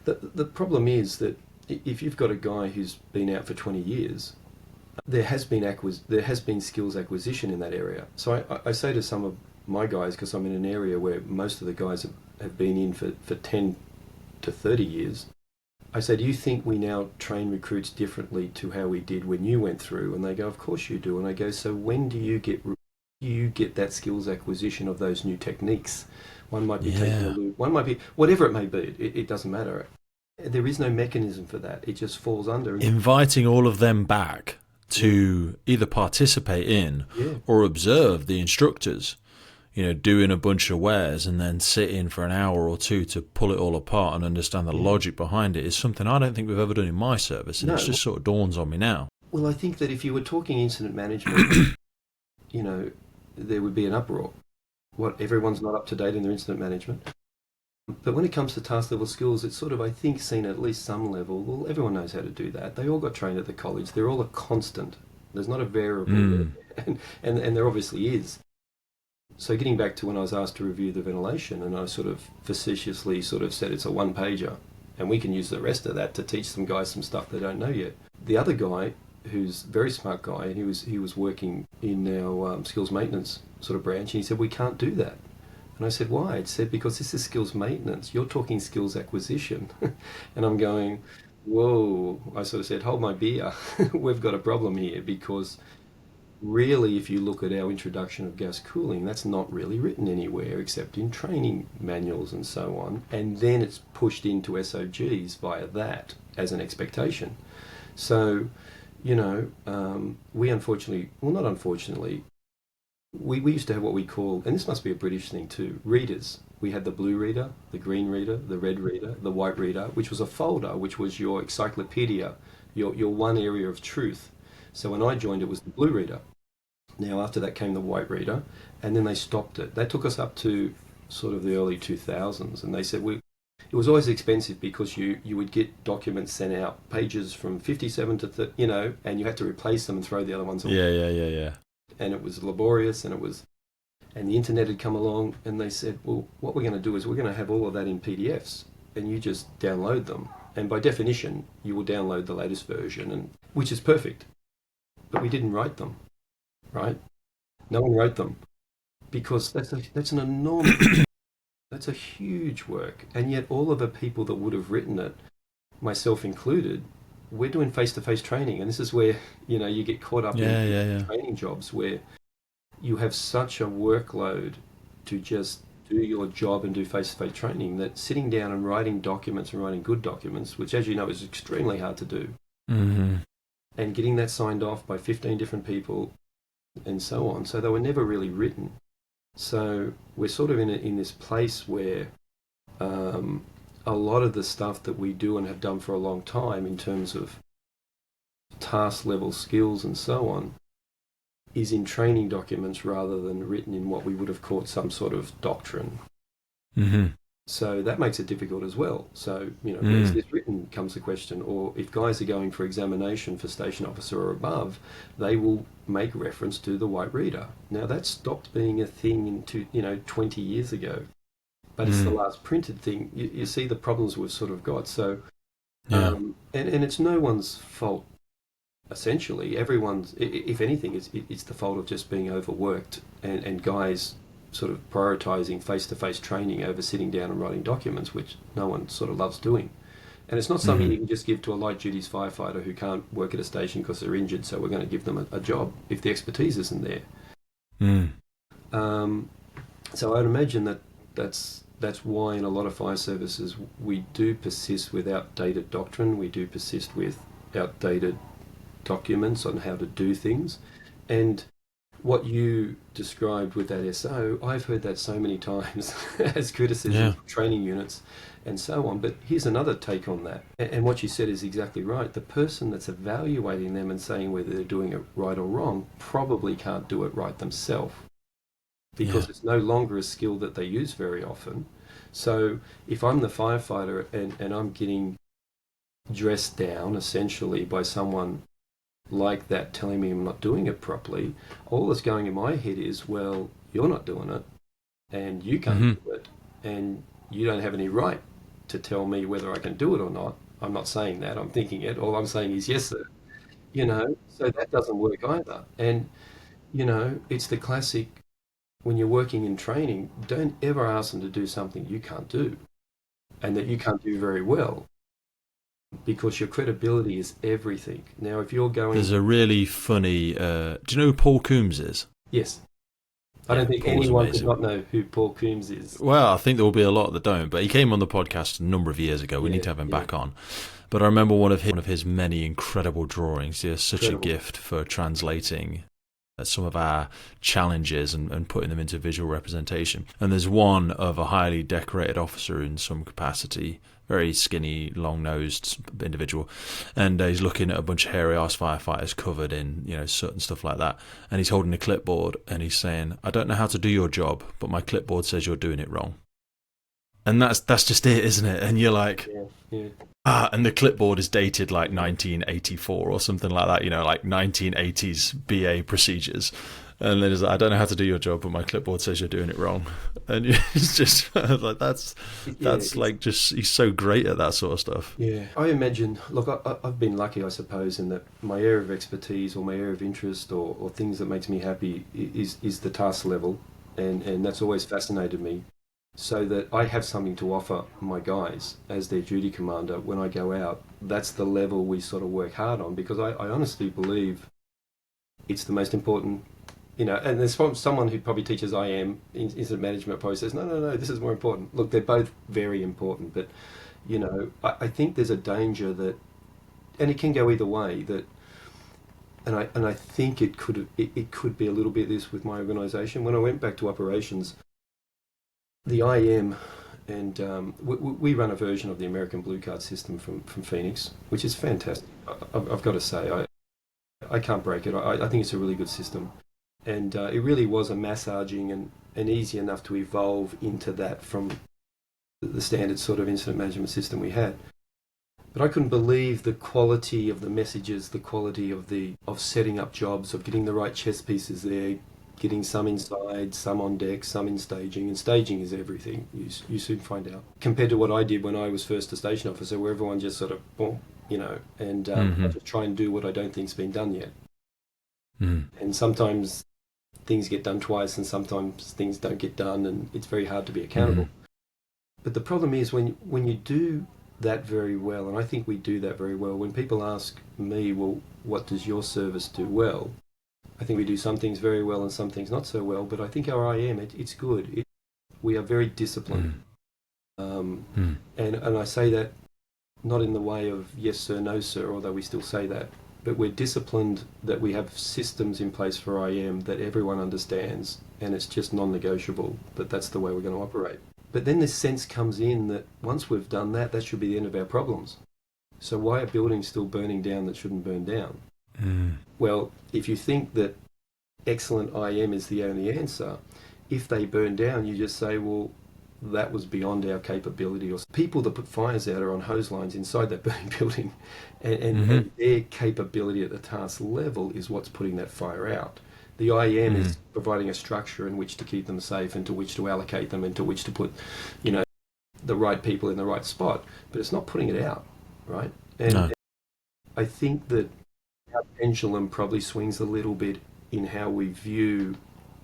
The problem is that if you've got a guy who's been out for 20 years, there has been skills acquisition in that area. So I say to some of my guys, because I'm in an area where most of the guys have been in for 10 to 30 years, I say, do you think we now train recruits differently to how we did when you went through? And they go, of course you do. And I go, so when do you get that skills acquisition of those new techniques? One might be taking a loop, one might be, whatever it may be, it doesn't matter. There is no mechanism for that. It just falls under. Inviting all of them back to either participate in or observe the instructors, you know, doing a bunch of wares and then sit in for an hour or two to pull it all apart and understand the logic behind it is something I don't think we've ever done in my service, and it just sort of dawns on me now. Well, I think that if you were talking incident management, you know, there would be an uproar. What, everyone's not up to date in their incident management? But when it comes to task level skills, it's sort of, I think, seen at least some level. Well, everyone knows how to do that. They all got trained at the college. They're all a constant. There's not a variable there. And there obviously is. So getting back to when I was asked to review the ventilation, and I sort of facetiously sort of said it's a one-pager, and we can use the rest of that to teach some guys some stuff they don't know yet. The other guy, who's a very smart guy, and he was working in our skills maintenance sort of branch, and he said, we can't do that. And I said, why? It said, because this is skills maintenance. You're talking skills acquisition. And I'm going, whoa. I sort of said, hold my beer. We've got a problem here, because really, if you look at our introduction of gas cooling, that's not really written anywhere except in training manuals and so on. And then it's pushed into SOGs via that as an expectation. So, you know, we unfortunately, well, not unfortunately, we used to have what we call, and this must be a British thing too, readers. We had the blue reader, the green reader, the red reader, the white reader, which was a folder, which was your encyclopedia, your one area of truth. So when I joined, it was the blue reader. Now after that came the white reader, and then they stopped it. They took us up to sort of the early 2000s, and they said it was always expensive because you would get documents sent out, pages from 57 to 30, you know, and you had to replace them and throw the other ones away. Yeah. And it was laborious, and the internet had come along, and they said, well, what we're going to do is we're going to have all of that in PDFs, and you just download them. And by definition, you will download the latest version, and which is perfect. But we didn't write them, right? No one wrote them, because that's an enormous, that's a huge work. And yet all of the people that would have written it, myself included, we're doing face-to-face training, and this is where, you know, you get caught up in training jobs where you have such a workload to just do your job and do face-to-face training that sitting down and writing documents and writing good documents, which, as you know, is extremely hard to do, and getting that signed off by 15 different people and so on. So they were never really written. So we're sort of in this place where a lot of the stuff that we do and have done for a long time in terms of task level skills and so on is in training documents rather than written in what we would have called some sort of doctrine. Mm-hmm. So that makes it difficult as well. So, where's this written comes the question. Or if guys are going for examination for station officer or above, they will make reference to the white reader. Now that stopped being a thing in 20 years ago, but it's the last printed thing. You see the problems we've sort of got. So, Yeah. and it's no one's fault. Essentially, everyone's, if anything, it's the fault of just being overworked and guys sort of prioritising face-to-face training over sitting down and writing documents, which no one sort of loves doing. And it's not something you can just give to a light duties firefighter who can't work at a station because they're injured, so we're going to give them a job if the expertise isn't there. So I'd imagine that's why in a lot of fire services we do persist with outdated doctrine, we do persist with outdated documents on how to do things. And what you described with that SO, I've heard that so many times as criticism of training units and so on. But here's another take on that. And what you said is exactly right. The person that's evaluating them and saying whether they're doing it right or wrong probably can't do it right themselves, because it's no longer a skill that they use very often. So if I'm the firefighter and I'm getting dressed down essentially by someone like that telling me I'm not doing it properly, all that's going in my head is, well, you're not doing it and you can't do it and you don't have any right to tell me whether I can do it or not. I'm not saying that, I'm thinking it. All I'm saying is, yes, sir. So that doesn't work either. And, it's the classic, when you're working in training, don't ever ask them to do something you can't do and that you can't do very well, because your credibility is everything. Now, if you're going... There's a really funny... do you know who Paul Coombs is? Yes. I don't think Paul's anyone amazing. could not know who Paul Coombs is. Well, I think there will be a lot that don't, but he came on the podcast a number of years ago. We need to have him back on. But I remember one of his many incredible drawings. He has such a gift for translating some of our challenges and putting them into visual representation. And there's one of a highly decorated officer in some capacity, very skinny, long-nosed individual, and he's looking at a bunch of hairy-ass firefighters covered in, soot and stuff like that, and he's holding a clipboard, and he's saying, I don't know how to do your job, but my clipboard says you're doing it wrong. And that's just it, isn't it? And you're like... and the clipboard is dated like 1984 or something like that, like 1980s BA procedures. And then it's like, I don't know how to do your job, but my clipboard says you're doing it wrong. And it's just like, that's like, just, he's so great at that sort of stuff. Yeah. I imagine, look, I've been lucky, I suppose, in that my area of expertise or my area of interest or things that makes me happy is the task level. And that's always fascinated me. So that I have something to offer my guys as their duty commander when I go out. That's the level we sort of work hard on, because I honestly believe it's the most important, and there's someone who probably teaches IM, incident management, probably says, no, this is more important. Look, they're both very important, but, I think there's a danger that, and it can go either way, that, and I think it could be a little bit this with my organisation. When I went back to operations, the IM, and we run a version of the American Blue Card system from Phoenix, which is fantastic. I've got to say, I can't break it. I think it's a really good system. And it really was a massaging and easy enough to evolve into that from the standard sort of incident management system we had. But I couldn't believe the quality of the messages, the quality of setting up jobs, of getting the right chess pieces there, getting some inside, some on deck, some in staging, and staging is everything, you soon find out. Compared to what I did when I was first a station officer, where everyone just sort of, boom, and I just try and do what I don't think's been done yet. And sometimes things get done twice and sometimes things don't get done, and it's very hard to be accountable. But the problem is when you do that very well, and I think we do that very well, when people ask me, well, what does your service do well? I think we do some things very well and some things not so well, but I think our IM, it's good. We are very disciplined. And I say that not in the way of yes sir, no sir, although we still say that, but we're disciplined that we have systems in place for IM that everyone understands, and it's just non-negotiable that that's the way we're going to operate. But then this sense comes in that once we've done that, that should be the end of our problems. So why are buildings still burning down that shouldn't burn down? Well, if you think that excellent IM is the only answer. If they burn down, you just say, well, that was beyond our capability. Or people that put fires out are on hose lines inside that burning building, and their capability at the task level is what's putting that fire out. The IM is providing a structure in which to keep them safe and to which to allocate them and to which to put, the right people in the right spot, but it's not putting it out, right? And I think that our pendulum probably swings a little bit in how we view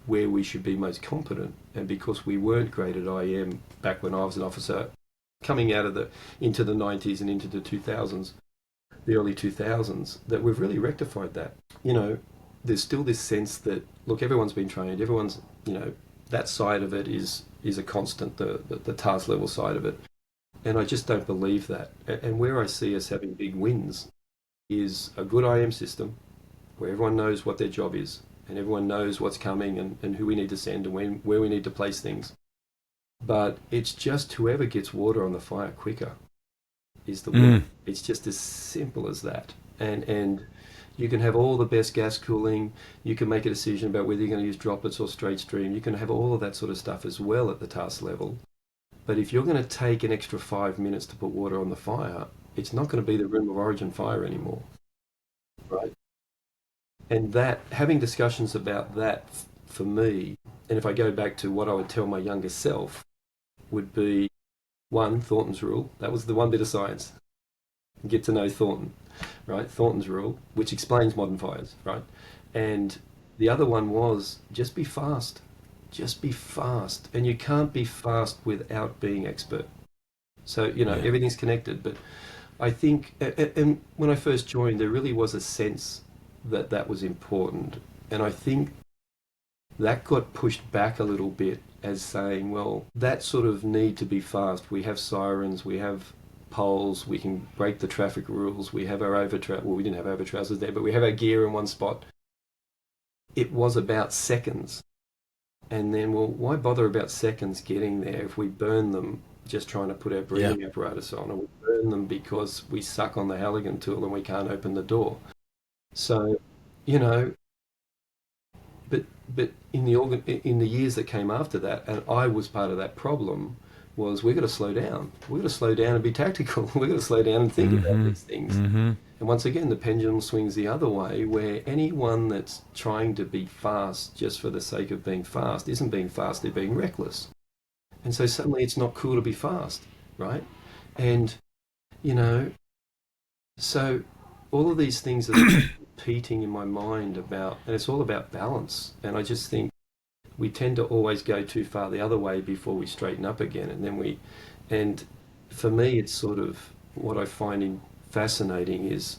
where we should be most competent. And because we weren't great at IM back when I was an officer, coming out of into the 90s and into the 2000s, the early 2000s, that we've really rectified that. There's still this sense that, look, everyone's been trained, everyone's, that side of it is a constant, the task level side of it. And I just don't believe that. And where I see us having big wins is a good IM system where everyone knows what their job is and everyone knows what's coming and who we need to send and where we need to place things. But it's just whoever gets water on the fire quicker is the winner. It's just as simple as that. And you can have all the best gas cooling. You can make a decision about whether you're going to use droplets or straight stream. You can have all of that sort of stuff as well at the task level. But if you're going to take an extra 5 minutes to put water on the fire, it's not going to be the room of origin fire anymore, right? And that, having discussions about that for me, and if I go back to what I would tell my younger self, would be, one, Thornton's rule. That was the one bit of science. Get to know Thornton, right? Thornton's rule, which explains modern fires, right? And the other one was just be fast. Just be fast. And you can't be fast without being expert. So, everything's connected. But I think, and when I first joined, there really was a sense that was important. And I think that got pushed back a little bit as saying, well, that sort of need to be fast. We have sirens, we have poles, we can break the traffic rules, we have our we didn't have over-trousers there, but we have our gear in one spot. It was about seconds. And then, well, why bother about seconds getting there if we burn them just trying to put our breathing apparatus on, or we burn them because we suck on the Halligan tool and we can't open the door? So, but in the years that came after that, and I was part of that problem, was we've got to slow down. We've got to slow down and be tactical. We've got to slow down and think about these things. And once again, the pendulum swings the other way, where anyone that's trying to be fast just for the sake of being fast isn't being fast, they're being reckless. And so suddenly it's not cool to be fast, right? And, so all of these things are repeating in my mind about, and it's all about balance. And I just think we tend to always go too far the other way before we straighten up again. And for me, it's sort of what I find fascinating is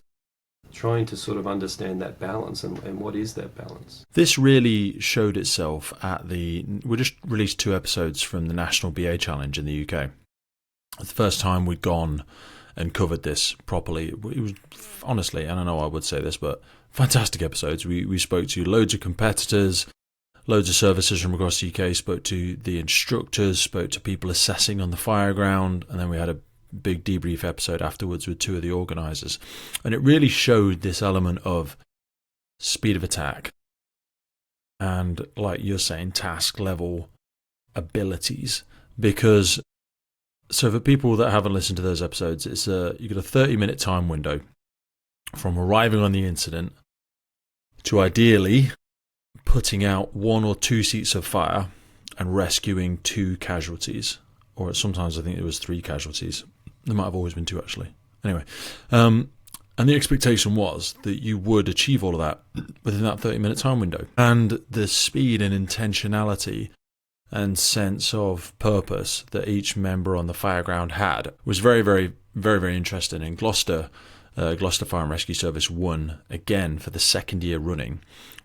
trying to sort of understand that balance and what is that balance. This really showed itself we just released 2 episodes from the National BA Challenge in the UK. The first time we'd gone and covered this properly, it was honestly, and I know I would say this, but fantastic episodes. We spoke to loads of competitors, loads of services from across the UK, spoke to the instructors, spoke to people assessing on the fire ground, and then we had a big debrief episode afterwards with 2 of the organisers. And it really showed this element of speed of attack and, like you're saying, task level abilities. Because, so for people that haven't listened to those episodes, it's you've got a 30-minute time window from arriving on the incident to ideally putting out 1 or 2 seats of fire and rescuing 2 casualties, or sometimes I think it was 3 casualties. There might have always been 2 actually. Anyway, and the expectation was that you would achieve all of that within that 30-minute time window. And the speed and intentionality and sense of purpose that each member on the fireground had was very, very, very, very interesting. And Gloucester Fire and Rescue Service won again for the 2nd year running.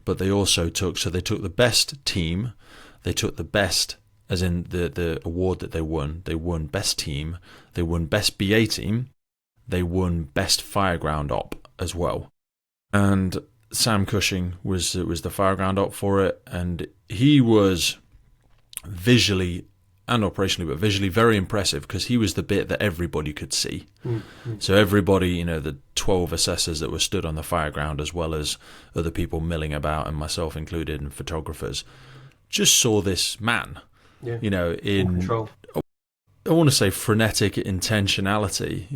But they also took the best team, they took the best, as in the award that they won best team, they won best BA team, they won best fireground op as well. And Sam Cushing was the fireground op for it, and he was visually and operationally, but visually very impressive, because he was the bit that everybody could see. Mm-hmm. So everybody, the 12 assessors that were stood on the fireground, as well as other people milling about, and myself included, and photographers, just saw this man, in control. I want to say frenetic intentionality,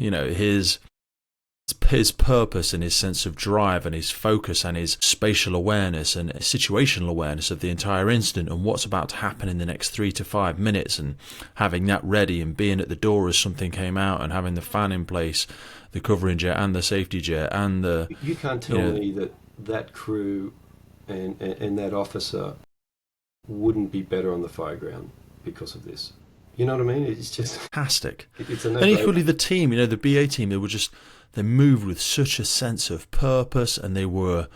his purpose and his sense of drive and his focus and his spatial awareness and situational awareness of the entire incident and what's about to happen in the next 3 to 5 minutes, and having that ready and being at the door as something came out, and having the fan in place, the covering jet and the safety jet and the... You can't tell me that crew and that officer wouldn't be better on the fireground because of this. You know what I mean? It's just fantastic. It's a and equally the team, the BA team, they moved with such a sense of purpose, and they were,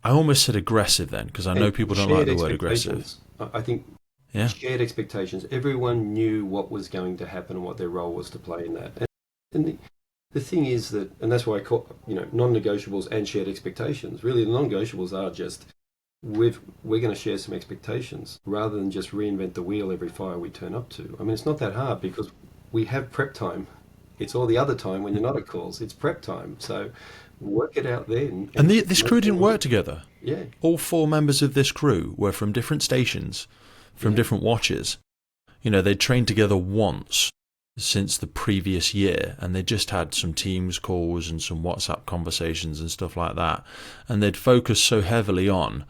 I almost said aggressive then, because I know people don't like the word aggressive. I think shared expectations. Everyone knew what was going to happen and what their role was to play in that. And the thing is that, and that's why I call, non-negotiables and shared expectations. Really, the non-negotiables are just, we're going to share some expectations rather than just reinvent the wheel every fire we turn up to. I mean, it's not that hard because we have prep time. It's all the other time when you're not at calls. It's prep time. So work it out then. And this crew didn't work together. Yeah. All 4 members of this crew were from different stations, from different watches. They'd trained together once since the previous year, and they just had some Teams calls and some WhatsApp conversations and stuff like that. And they'd focused so heavily on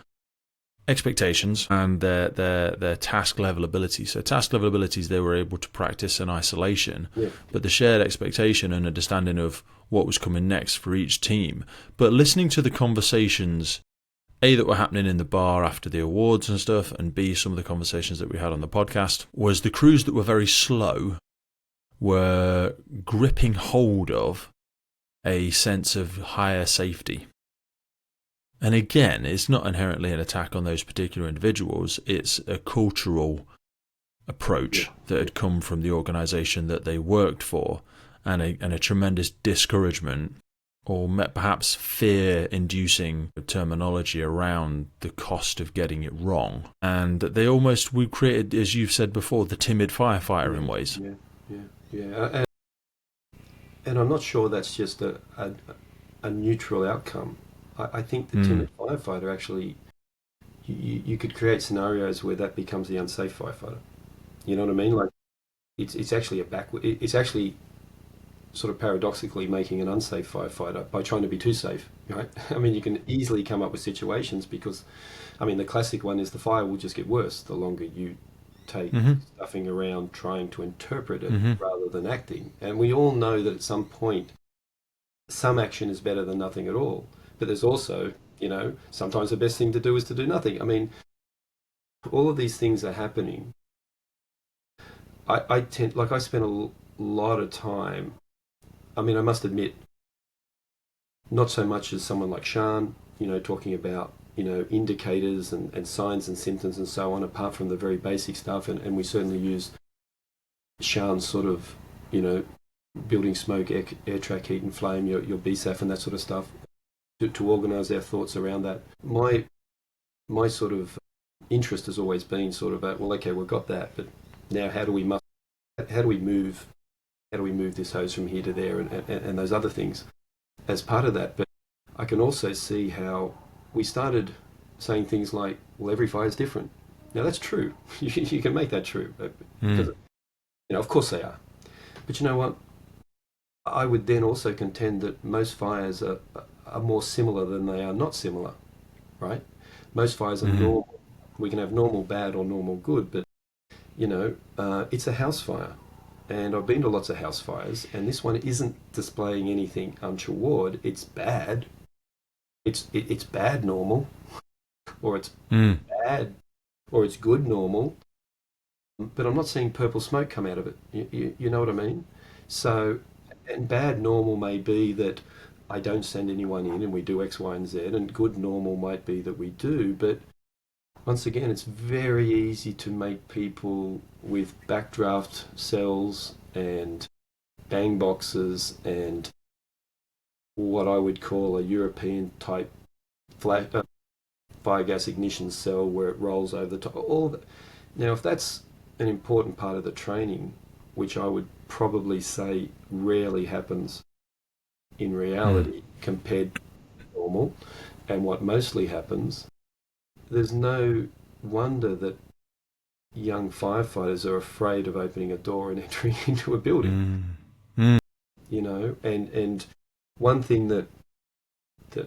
expectations and their task level abilities. So task level abilities they were able to practice in isolation, but the shared expectation and understanding of what was coming next for each team. But listening to the conversations, A, that were happening in the bar after the awards and stuff, and B, some of the conversations that we had on the podcast, was the crews that were very slow were gripping hold of a sense of higher safety. And again, it's not inherently an attack on those particular individuals. It's a cultural approach that had come from the organisation that they worked for, and a tremendous discouragement, or perhaps fear-inducing terminology around the cost of getting it wrong. And we created, as you've said before, the timid firefighter in ways. Yeah. And I'm not sure that's just a neutral outcome. I think the timid firefighter actually, you could create scenarios where that becomes the unsafe firefighter. You know what I mean? Like, it's actually it's actually sort of paradoxically making an unsafe firefighter by trying to be too safe, right? I mean, you can easily come up with situations because, the classic one is the fire will just get worse the longer you take stuffing around trying to interpret it rather than acting. And we all know that at some point, some action is better than nothing at all. But there's also, sometimes the best thing to do is to do nothing. I mean, all of these things are happening. I spent a lot of time, I must admit, not so much as someone like Sean, talking about, indicators and signs and symptoms and so on, apart from the very basic stuff. And we certainly use Sean's sort of, building smoke, air track, heat and flame, your BSAF and that sort of stuff, to organise our thoughts around that. My sort of interest has always been sort of we've got that, but now how do we move this hose from here to there and those other things as part of that. But I can also see how we started saying things like, well, every fire is different. Now that's true. You can make that true. Because, of course they are. But you know what? I would then also contend that most fires are more similar than they are not similar, right? Most fires are normal. We can have normal bad or normal good, but, it's a house fire. And I've been to lots of house fires, and this one isn't displaying anything untoward. It's bad. It's bad normal, or it's bad, or it's good normal. But I'm not seeing purple smoke come out of it. You know what I mean? So, and bad normal may be that I don't send anyone in and we do X, Y, and Z, and good normal might be that we do. But once again, it's very easy to make people with backdraft cells and bang boxes and what I would call a European type fire gas ignition cell where it rolls over the top. All that. Now, if that's an important part of the training, which I would probably say rarely happens in reality compared to normal, and what mostly happens, there's no wonder that young firefighters are afraid of opening a door and entering into a building. You know, and one thing that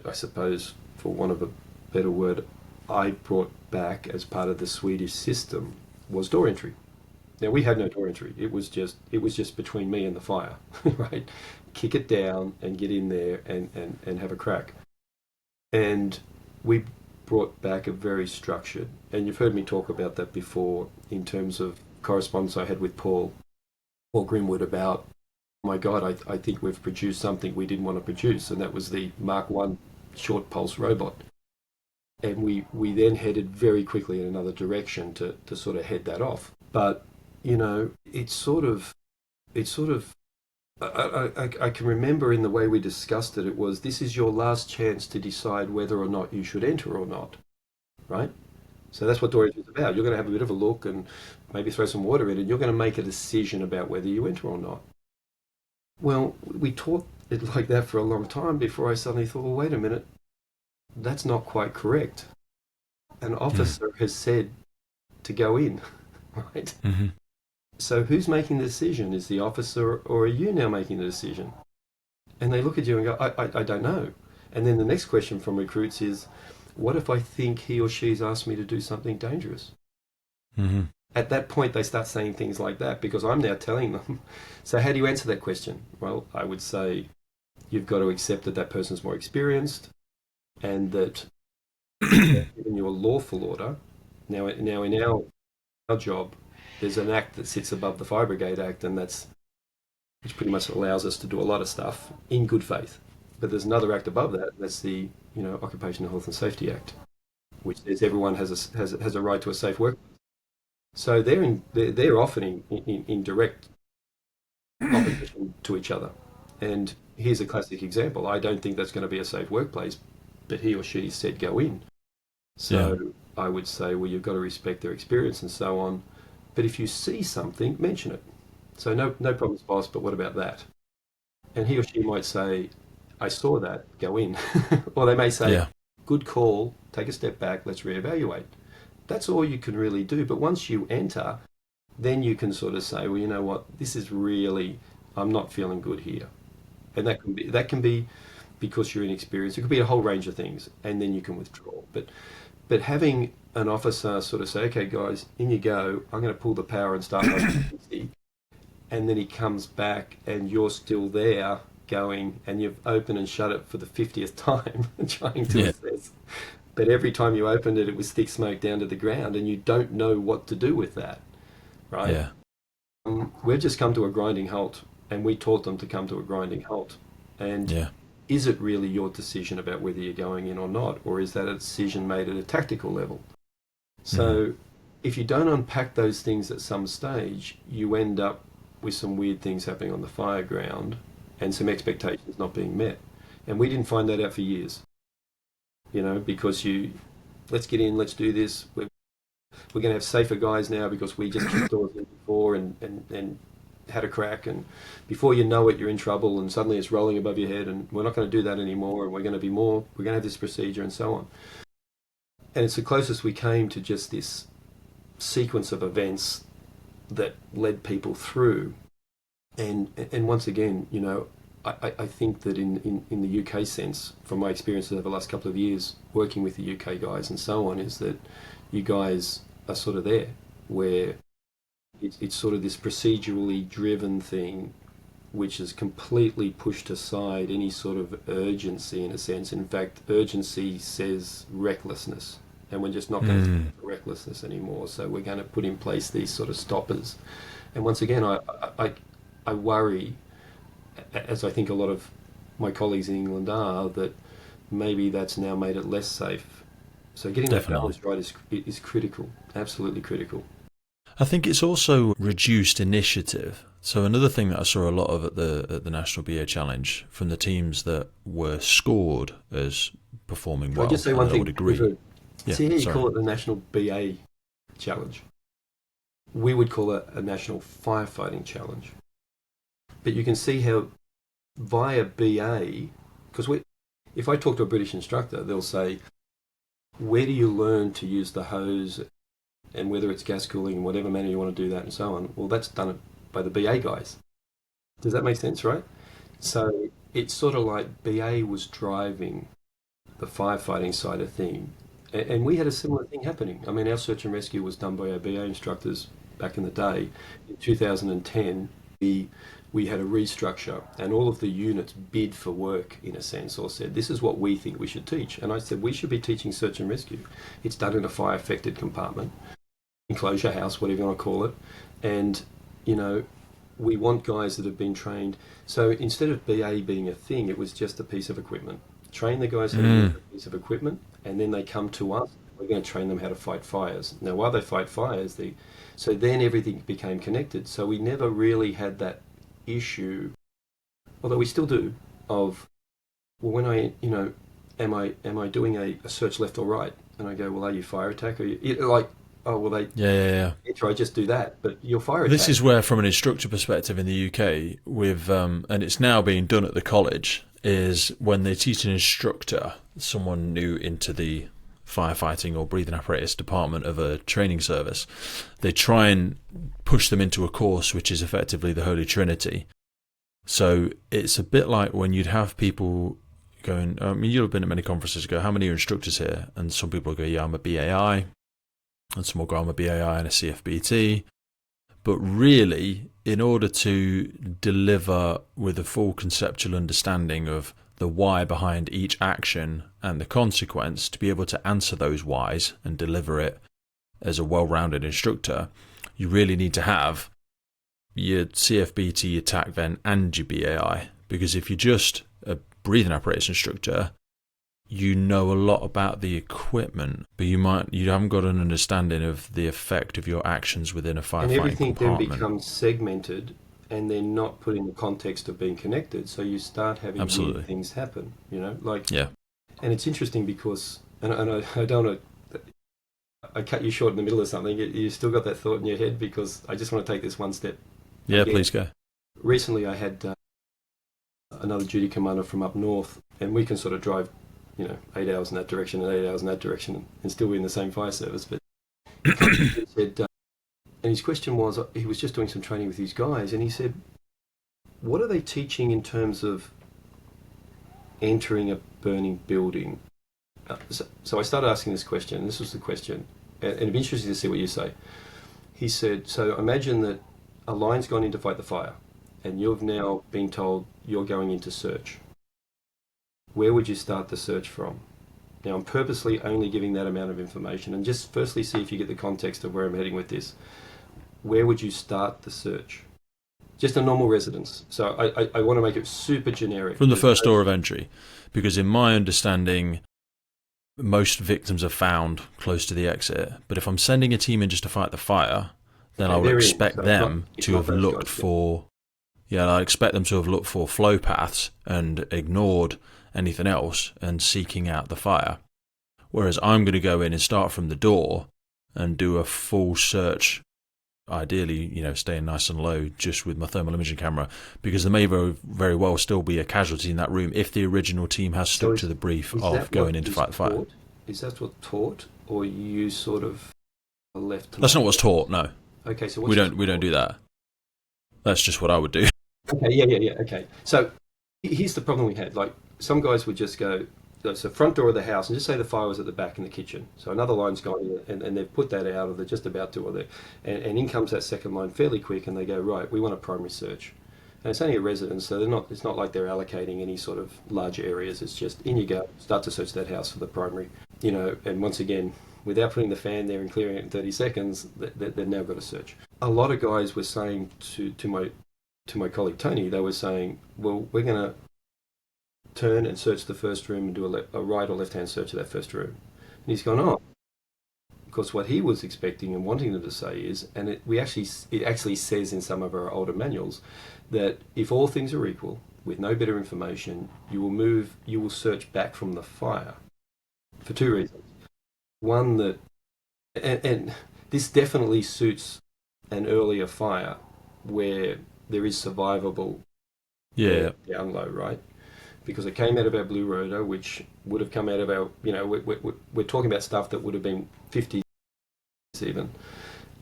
I suppose, for want of a better word, I brought back as part of the Swedish system was door entry. Now we had no door entry. It was just between me and the fire, right? Kick it down and get in there and have a crack. And we brought back a very structured, and you've heard me talk about that before in terms of correspondence I had with Paul Grimwood about, oh my God, I think we've produced something we didn't want to produce, and that was the Mark I short pulse robot. And we then headed very quickly in another direction to sort of head that off. But, you know, it's sort of, I can remember in the way we discussed it, it was, this is your last chance to decide whether or not you should enter or not, right? So that's what door entry is about. You're going to have a bit of a look and maybe throw some water in, and you're going to make a decision about whether you enter or not. Well, we taught it like that for a long time before I suddenly thought, well, wait a minute, that's not quite correct. An officer has said to go in, right? So who's making the decision? Is the officer, or are you now making the decision? And they look at you and go, I don't know. And then the next question from recruits is, what if I think he or she's asked me to do something dangerous? At that point, they start saying things like that because I'm now telling them. So how do you answer that question? Well, I would say you've got to accept that that person's more experienced and that they've given you a lawful order. Now in our job, there's an act that sits above the Fire Brigade Act, and which pretty much allows us to do a lot of stuff in good faith. But there's another act above that. That's the Occupational Health and Safety Act, which says everyone has a right to a safe workplace. So they're often in direct opposition to each other. And here's a classic example. I don't think that's going to be a safe workplace, but he or she said go in. So I would say, well, you've got to respect their experience and so on. But if you see something, mention it. So no problems, boss, but what about that? And he or she might say, I saw that, go in. Or they may say, good call, take a step back, let's reevaluate. That's all you can really do. But once you enter, then you can sort of say, well, you know what, this is really, I'm not feeling good here. And that can be because you're inexperienced. It could be a whole range of things, and then you can withdraw. But having an officer sort of say, okay, guys, in you go, I'm going to pull the power and start my efficiency, and then he comes back and you're still there going, and you've opened and shut it for the 50th time trying to assess. But every time you opened it, it was thick smoke down to the ground, and you don't know what to do with that, right? Yeah. We've just come to a grinding halt, and we taught them to come to a grinding halt. And is it really your decision about whether you're going in or not, or is that a decision made at a tactical level? So if you don't unpack those things at some stage, you end up with some weird things happening on the fire ground and some expectations not being met. And we didn't find that out for years, because let's get in, let's do this. We're going to have safer guys now because we just kicked doors in before and had a crack, and before you know it, you're in trouble, and suddenly it's rolling above your head, and we're not going to do that anymore, and we're going to have this procedure and so on. And it's the closest we came to just this sequence of events that led people through. And once again, I think that in the UK sense, from my experiences over the last couple of years working with the UK guys and so on, is that you guys are sort of there where it's sort of this procedurally driven thing which has completely pushed aside any sort of urgency in a sense. In fact, urgency says recklessness, and we're just not going to do recklessness anymore. So we're going to put in place these sort of stoppers. And once again, I worry, as I think a lot of my colleagues in England are, that maybe that's now made it less safe. So getting that balance right is critical, absolutely critical. I think it's also reduced initiative. So another thing that I saw a lot of at the National BA Challenge from the teams that were scored as performing well, I'll just say one thing. I would agree. See how you call it the National BA Challenge? we would call it a national firefighting challenge. But you can see how via BA, because if I talk to a British instructor, they'll say, where do you learn to use the hose, and whether it's gas cooling in whatever manner you want to do that and so on? Well, that's done by the BA guys. Does that make sense, right? So it's sort of like BA was driving the firefighting side of thing. And we had a similar thing happening. I mean, our search and rescue was done by our BA instructors back in the day. In 2010, we had a restructure, and all of the units bid for work, in a sense, or said, this is what we think we should teach. And I said, we should be teaching search and rescue. It's done in a fire-affected compartment, enclosure house, whatever you want to call it. And, you know, we want guys that have been trained. So instead of BA being a thing, it was just a piece of equipment. Train the guys how to use a piece of equipment, and then they come to us. We're going to train them how to fight fires. Now, while they fight fires, so then everything became connected. So we never really had that issue, although we still do, of, well, when I, you know, am I doing a search left or right? And I go, well, are you fire attack? Or like, oh, well, Yeah. I just do that, but you're fire attack. This is where, from an instructor perspective in the UK, with and it's now being done at the college, is when they teach an instructor, someone new into the firefighting or breathing apparatus department of a training service, they try and push them into a course which is effectively the Holy Trinity. So it's a bit like when you'd have people going, I mean, you'll have been at many conferences, go, how many are instructors here? And some people go, yeah, I'm a BAI. And some will go, I'm a BAI and a CFBT. But really, in order to deliver with a full conceptual understanding of the why behind each action and the consequence, to be able to answer those whys and deliver it as a well-rounded instructor, you really need to have your CFBT, your TAC Ven, and your BAI. Because if you're just a breathing apparatus instructor, you know a lot about the equipment, but you haven't got an understanding of the effect of your actions within a firefighting and everything compartment. then becomes segmented, and they're not put in the context of being connected. So you start having weird things happen, you know, like, yeah. And it's interesting because, and I don't want to, I cut you short in the middle of something. You still got that thought in your head, because I just want to take this one step. Yeah, again. Please go. Recently, I had another duty commander from up north, and we can sort of drive, 8 hours in that direction and 8 hours in that direction, and still be in the same fire service. But he said, and his question was, he was just doing some training with these guys, and he said, what are they teaching in terms of entering a burning building? So I started asking this question, and this was the question, and it'd be interesting to see what you say. He said, so imagine that a line's gone in to fight the fire, and you've now been told you're going into search. Where would you start the search from? Now, I'm purposely only giving that amount of information, and just firstly see if you get the context of where I'm heading with this. Where would you start the search? Just a normal residence. So I want to make it super generic. From the first door of entry, because in my understanding, most victims are found close to the exit. But if I'm sending a team in just to fight the fire, then I would expect them to have looked for, I expect them to have looked for flow paths and ignored anything else and seeking out the fire. Whereas I'm going to go in and start from the door and do a full search, ideally, staying nice and low just with my thermal imaging camera, because there may very well still be a casualty in that room if the original team has stuck to the brief of going in to fight the fire. Is that what's taught, or you sort of left? That's not what's taught, no. Okay, so we don't do that. That's just what I would do. Okay, yeah. Okay, so here's the problem we had. Like, some guys would just go, so front door of the house, and just say the fire was at the back in the kitchen. So another line's gone in, and they've put that out, or they're just about to, and in comes that second line fairly quick, and they go, right, we want a primary search. And it's only a residence, so it's not like they're allocating any sort of large areas. It's just in you go, start to search that house for the primary. And once again, without putting the fan there and clearing it in 30 seconds, they've now got a search. A lot of guys were saying to my colleague Tony, they were saying, well, we're going to turn and search the first room and do a right or left-hand search of that first room. And he's gone, oh. Because what he was expecting and wanting them to say is, and it actually says in some of our older manuals, that if all things are equal, with no better information, you will search back from the fire. For two reasons. One, that, and this definitely suits an earlier fire where there is survivable Yeah. down low, right? Because it came out of our blue rotor, which would have come out of our, we're talking about stuff that would have been 50 even.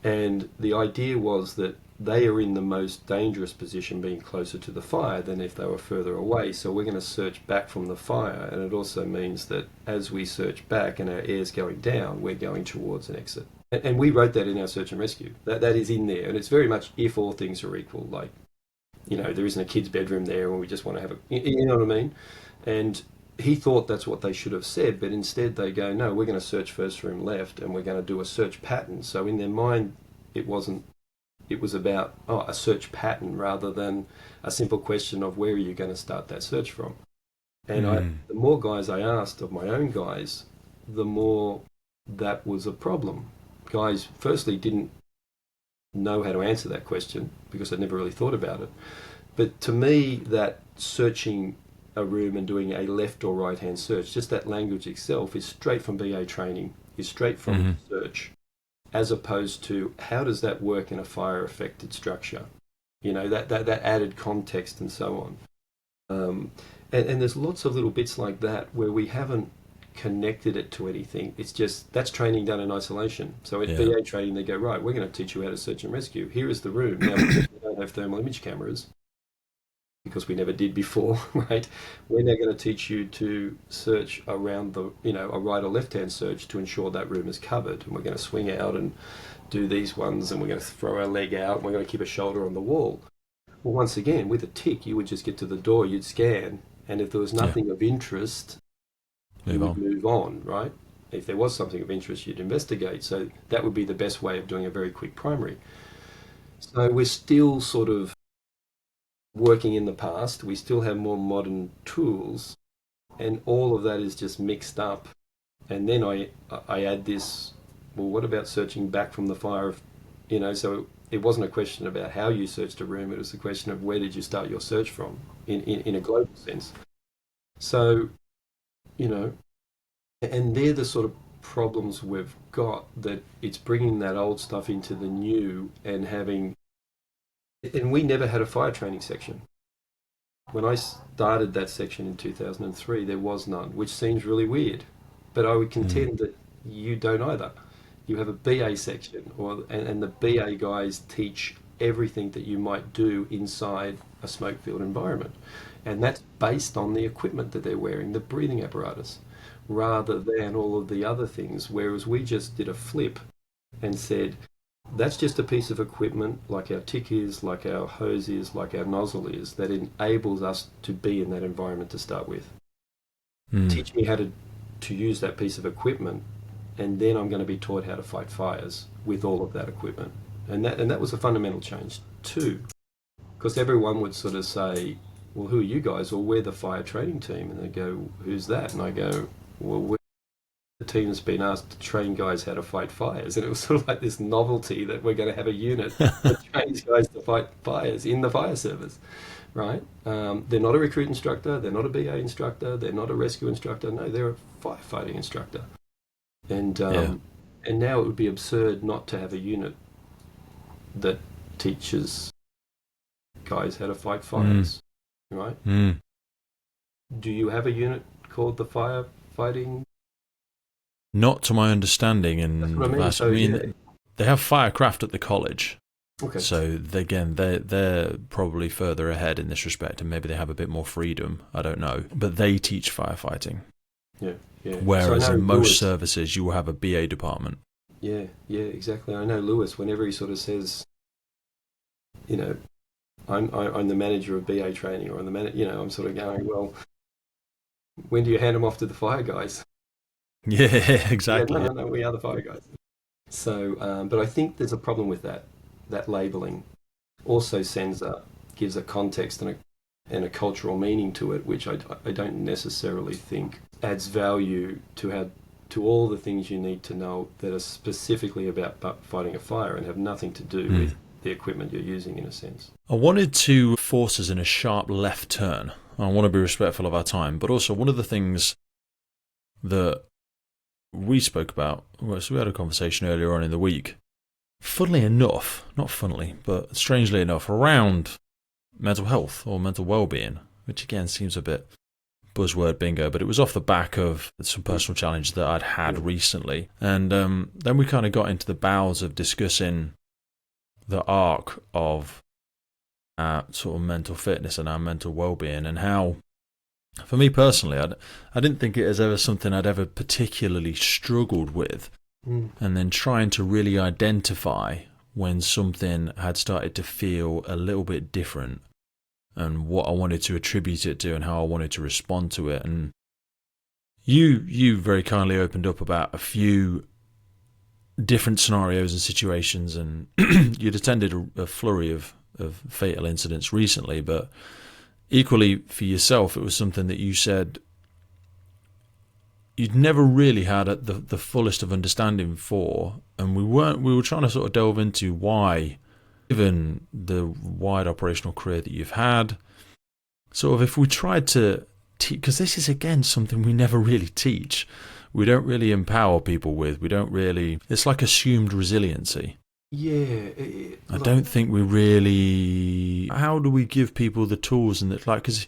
And the idea was that they are in the most dangerous position being closer to the fire than if they were further away. So we're going to search back from the fire. And it also means that as we search back and our air's going down, we're going towards an exit. And we wrote that in our search and rescue. That is in there. And it's very much if all things are equal. Like, there isn't a kid's bedroom there and we just want to have you know what I mean? And he thought that's what they should have said, but instead they go, no, we're going to search first room left and we're going to do a search pattern. So in their mind, it was about a search pattern rather than a simple question of where are you going to start that search from. And the more guys I asked of my own guys, the more that was a problem. Guys, firstly, didn't know how to answer that question because I'd never really thought about it. But to me, that searching a room and doing a left or right hand search, just that language itself is straight from BA training, is straight from search, as opposed to how does that work in a fire affected structure? That added context and so on. And there's lots of little bits like that where we haven't connected it to anything. It's just that's training done in isolation. So at BA training, they go, right, we're going to teach you how to search and rescue. Here is the room. Now, we don't have thermal image cameras because we never did before, right? We're now going to teach you to search around a right or left-hand search to ensure that room is covered. And we're going to swing out and do these ones, and we're going to throw our leg out, and we're going to keep a shoulder on the wall. Well, once again, with a tick, you would just get to the door, you'd scan, and if there was nothing of interest, you would move on, right? If there was something of interest, you'd investigate. So that would be the best way of doing a very quick primary. So we're still sort of working in the past. We still have more modern tools, and all of that is just mixed up. And then I add this, well, what about searching back from the fire? So it wasn't a question about how you searched a room. It was a question of where did you start your search from in a global sense. So, and they're the sort of problems we've got, that it's bringing that old stuff into the new and we never had a fire training section. When I started that section in 2003, there was none, which seems really weird, but I would contend that you don't either. You have a BA section, and the BA guys teach everything that you might do inside a smoke-filled environment, and that's based on the equipment that they're wearing, the breathing apparatus, rather than all of the other things. Whereas we just did a flip and said, that's just a piece of equipment like our tick is, like our hose is, like our nozzle is, that enables us to be in that environment to start with. Teach me how to use that piece of equipment, and then I'm going to be taught how to fight fires with all of that equipment. And that was a fundamental change too, because everyone would sort of say, well, who are you guys? Well, we're the fire training team. And they go, who's that? And I go, well, we're the team that's been asked to train guys how to fight fires. And it was sort of like this novelty that we're going to have a unit that trains guys to fight fires in the fire service, right? They're not a recruit instructor. They're not a BA instructor. They're not a rescue instructor. No, they're a firefighting instructor. And now it would be absurd not to have a unit that teaches guys how to fight fires, right? Do you have a unit called the firefighting? Not to my understanding, and that's what I mean. They have firecraft at the college. Okay. So they're probably further ahead in this respect, and maybe they have a bit more freedom. I don't know, but they teach firefighting. Yeah. Whereas in most services, you will have a BA department. Yeah, exactly. I know Lewis, whenever he sort of says, I'm the manager of BA training, or I'm the manager, I'm sort of going, well, when do you hand them off to the fire guys? Yeah, exactly. Yeah, no, we are the fire guys. So, but I think there's a problem with that. That labeling also gives a context and a cultural meaning to it, which I don't necessarily think adds value to all the things you need to know that are specifically about fighting a fire and have nothing to do with the equipment you're using, in a sense. I wanted to force us in a sharp left turn. I want to be respectful of our time, but also one of the things that we spoke about, so we had a conversation earlier on in the week, funnily enough, not funnily, but strangely enough, around mental health or mental well-being, which again seems a bit buzzword bingo, but it was off the back of some personal challenge that I'd had recently. And then we kind of got into the bowels of discussing the arc of our sort of mental fitness and our mental well-being, and how, for me personally, I didn't think it was ever something I'd ever particularly struggled with. And then trying to really identify when something had started to feel a little bit different and what I wanted to attribute it to and how I wanted to respond to it. And you very kindly opened up about a few different scenarios and situations, and you'd attended a flurry of fatal incidents recently, but equally for yourself, it was something that you said you'd never really had the fullest of understanding for, and we were trying to sort of delve into why, given the wide operational career that you've had, sort of if we tried to teach, because this is again something we never really teach, we don't really empower people with, it's like assumed resiliency. Yeah. I don't think we really, how do we give people the tools, and that, like, because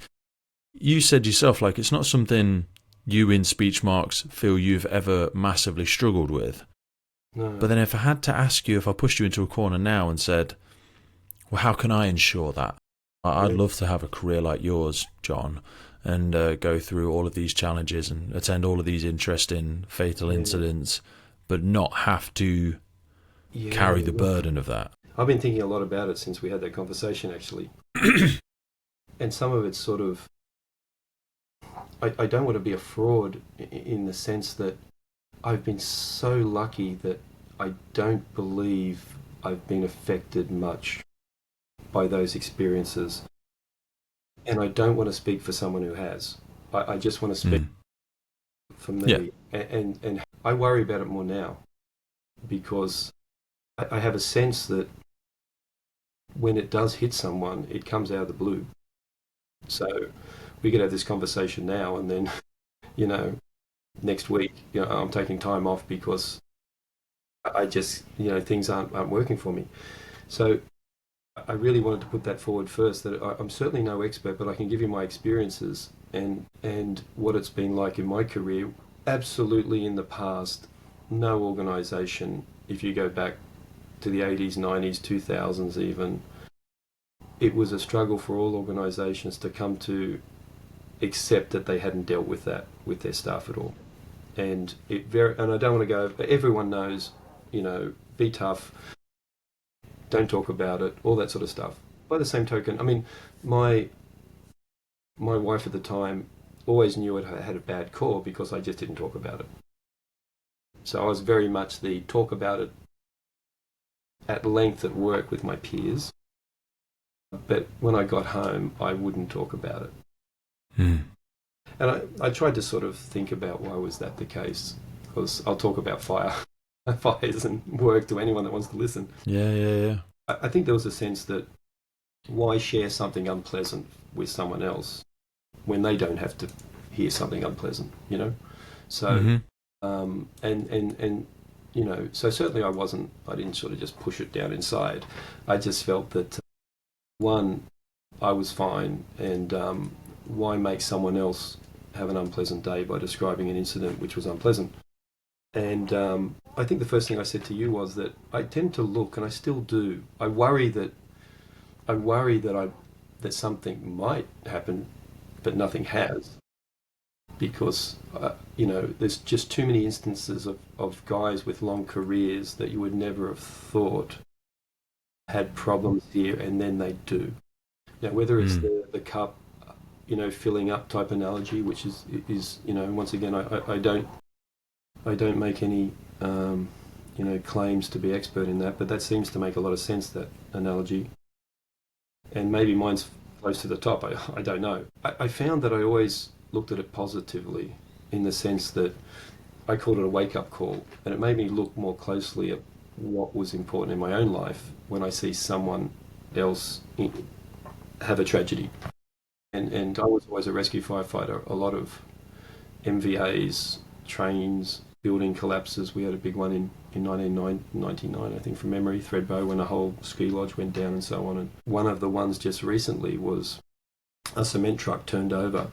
you said yourself, like, it's not something you in speech marks feel you've ever massively struggled with. No. But then if I had to ask you, if I pushed you into a corner now and said, well, how can I ensure that? I'd love to have a career like yours, John, and go through all of these challenges and attend all of these interesting fatal incidents, but not have to carry the burden of that. I've been thinking a lot about it since we had that conversation, actually. And some of it's sort of, I don't want to be a fraud in the sense that I've been so lucky that I don't believe I've been affected much by those experiences. And I don't want to speak for someone who has. I just want to speak for me. Yeah. And I worry about it more now because I have a sense that when it does hit someone, it comes out of the blue. So we could have this conversation now and then, next week, I'm taking time off because I just, things aren't working for me. So I really wanted to put that forward first, that I'm certainly no expert, but I can give you my experiences and what it's been like in my career. Absolutely in the past, no organisation, if you go back to the 80s, 90s, 2000s even, it was a struggle for all organisations to come to accept that they hadn't dealt with that with their staff at all. And and I don't want to go, but everyone knows, be tough, don't talk about it, all that sort of stuff. By the same token, I mean, my wife at the time always knew I had a bad core because I just didn't talk about it. So I was very much the talk about it at length at work with my peers, but when I got home, I wouldn't talk about it. And I tried to sort of think about why was that the case, because I'll talk about fires and work to anyone that wants to listen. Yeah. I think there was a sense that why share something unpleasant with someone else when they don't have to hear something unpleasant, So, so certainly I didn't sort of just push it down inside. I just felt that, one, I was fine, and why make someone else have an unpleasant day by describing an incident which was unpleasant? And I think the first thing I said to you was that I tend to look, and I still do. I worry that something might happen, but nothing has, because there's just too many instances of guys with long careers that you would never have thought had problems here, and then they do. Now, whether it's the cup, filling up type analogy, which is once again, I don't make any claims to be expert in that, but that seems to make a lot of sense, that analogy. And maybe mine's close to the top. I don't know. I found that I always looked at it positively, in the sense that I called it a wake-up call, and it made me look more closely at what was important in my own life when I see someone else have a tragedy. And I was always a rescue firefighter. A lot of MVAs, trains, building collapses. We had a big one in 1999, I think, from memory, Thredbo, when a whole ski lodge went down and so on. And one of the ones just recently was a cement truck turned over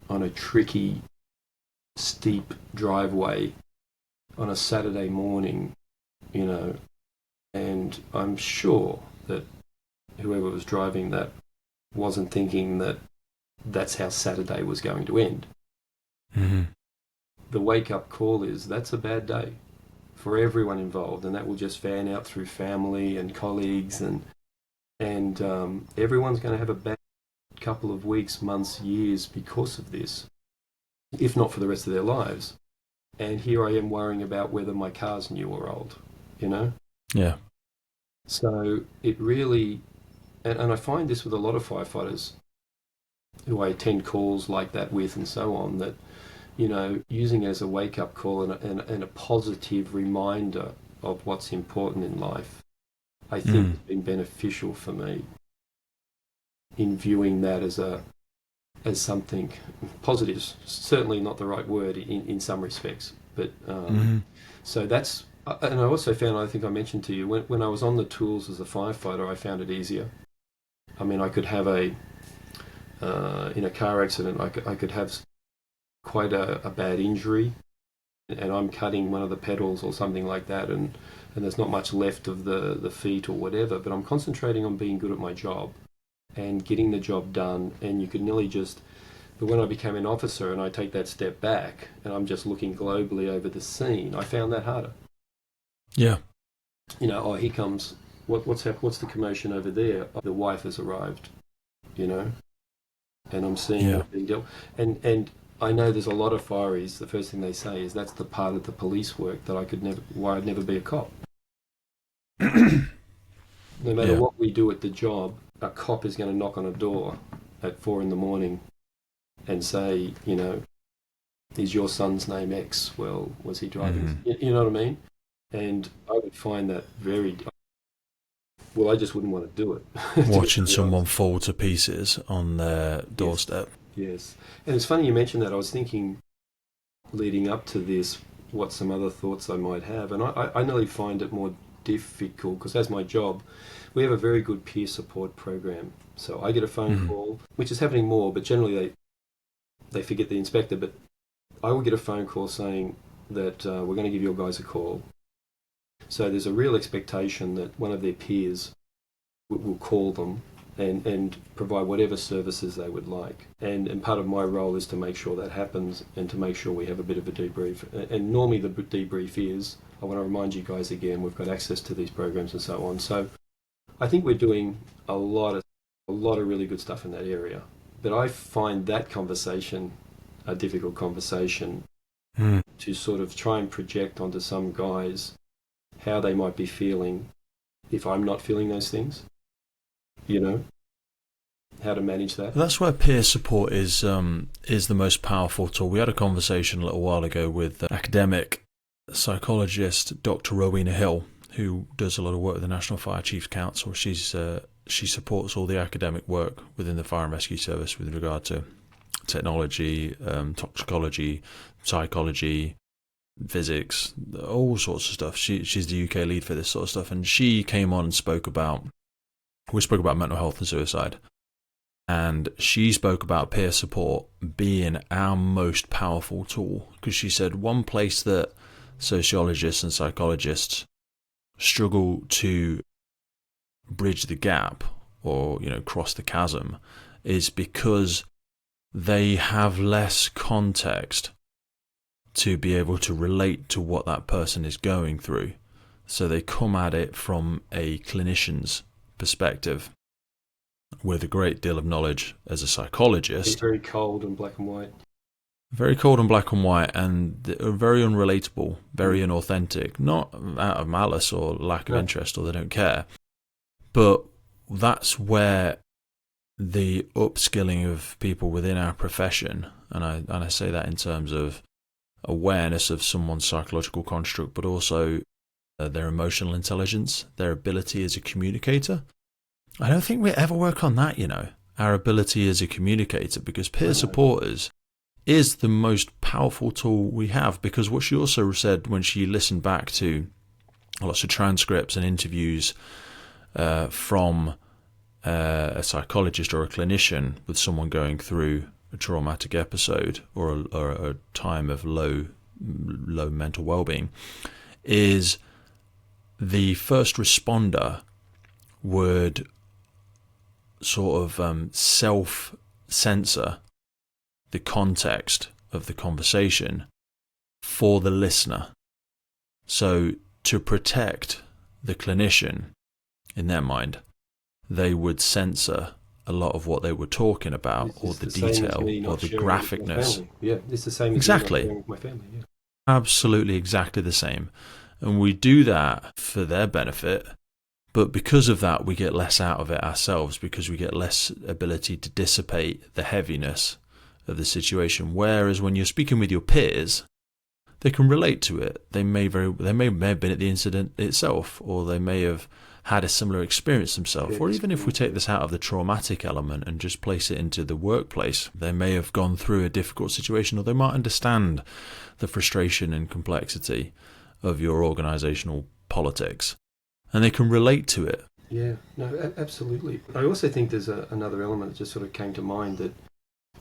on a tricky, steep driveway on a Saturday morning, you know, and I'm sure that whoever was driving that wasn't thinking that that's how Saturday was going to end. Mm-hmm. The wake-up call is that's a bad day for everyone involved, and that will just fan out through family and colleagues, and everyone's going to have a bad couple of weeks, months, years because of this, if not for the rest of their lives. And here I am worrying about whether my car's new or old, you know? Yeah. So it really, and I find this with a lot of firefighters who I attend calls like that with and so on, that, you know, using it as a wake-up call and a positive reminder of what's important in life, I think has been beneficial for me in viewing that as something positive. Certainly not the right word in some respects, but so that's, and I also found, I think I mentioned to you, when I was on the tools as a firefighter, I found it easier. I mean, I could have in a car accident, I could have quite a bad injury, and I'm cutting one of the pedals or something like that, and there's not much left of the feet or whatever, but I'm concentrating on being good at my job and getting the job done, and you could nearly just, but when I became an officer and I take that step back and I'm just looking globally over the scene, I found that harder. Yeah. You know, oh, here comes, what's the commotion over there? The wife has arrived, you know, and I'm seeing it being dealt, and I know there's a lot of fireys, the first thing they say is that's the part of the police work that I'd never be a cop. No matter what we do at the job, a cop is going to knock on a door at 4 a.m. and say, you know, is your son's name X? Well, was he driving? You know what I mean? And I would find that I just wouldn't want to do it. Watching someone fall to pieces on their doorstep. Yes. And it's funny you mentioned that. I was thinking, leading up to this, what some other thoughts I might have. And I nearly find it more difficult because as my job, we have a very good peer support program. So I get a phone call, which is happening more, but generally they forget the inspector. But I will get a phone call saying that we're going to give your guys a call. So there's a real expectation that one of their peers will call them and provide whatever services they would like. And part of my role is to make sure that happens and to make sure we have a bit of a debrief. And normally the debrief is, I want to remind you guys again, we've got access to these programs and so on. So I think we're doing a lot of really good stuff in that area. But I find that conversation a difficult conversation to sort of try and project onto some guys how they might be feeling if I'm not feeling those things. You know, how to manage that. That's where peer support is the most powerful tool. We had a conversation a little while ago with academic psychologist Dr. Rowena Hill, who does a lot of work with the National Fire Chiefs Council. She supports all the academic work within the Fire and Rescue Service with regard to technology, toxicology, psychology, physics, all sorts of stuff. She's the UK lead for this sort of stuff, and she came on and spoke about mental health and suicide, and she spoke about peer support being our most powerful tool, because she said one place that sociologists and psychologists struggle to bridge the gap or, you know, cross the chasm is because they have less context to be able to relate to what that person is going through. So they come at it from a clinician's perspective with a great deal of knowledge as a psychologist. It's very cold and black and white. Very cold and black and white, and very unrelatable, very inauthentic, not out of malice or lack of interest or they don't care. But that's where the upskilling of people within our profession, and I say that in terms of awareness of someone's psychological construct, but also their emotional intelligence, their ability as a communicator. I don't think we ever work on that, you know, our ability as a communicator, because peer supporters, is the most powerful tool we have, because what she also said when she listened back to lots of transcripts and interviews from a psychologist or a clinician with someone going through a traumatic episode or a time of low mental well-being, is the first responder would sort of self-censor the context of the conversation for the listener. So to protect the clinician, in their mind, they would censor a lot of what they were talking about, or the detail, or the graphicness. Yeah, it's the same as exactly. me not sharing with my family. Yeah. Absolutely exactly the same. And we do that for their benefit, but because of that, we get less out of it ourselves, because we get less ability to dissipate the heaviness of the situation. Whereas when you're speaking with your peers, they can relate to it. They may have been at the incident itself, or they may have had a similar experience themselves. Or even if we take this out of the traumatic element and just place it into the workplace, they may have gone through a difficult situation, or they might understand the frustration and complexity of your organizational politics, and they can relate to it. Yeah, no, absolutely. I also think there's another element that just sort of came to mind, that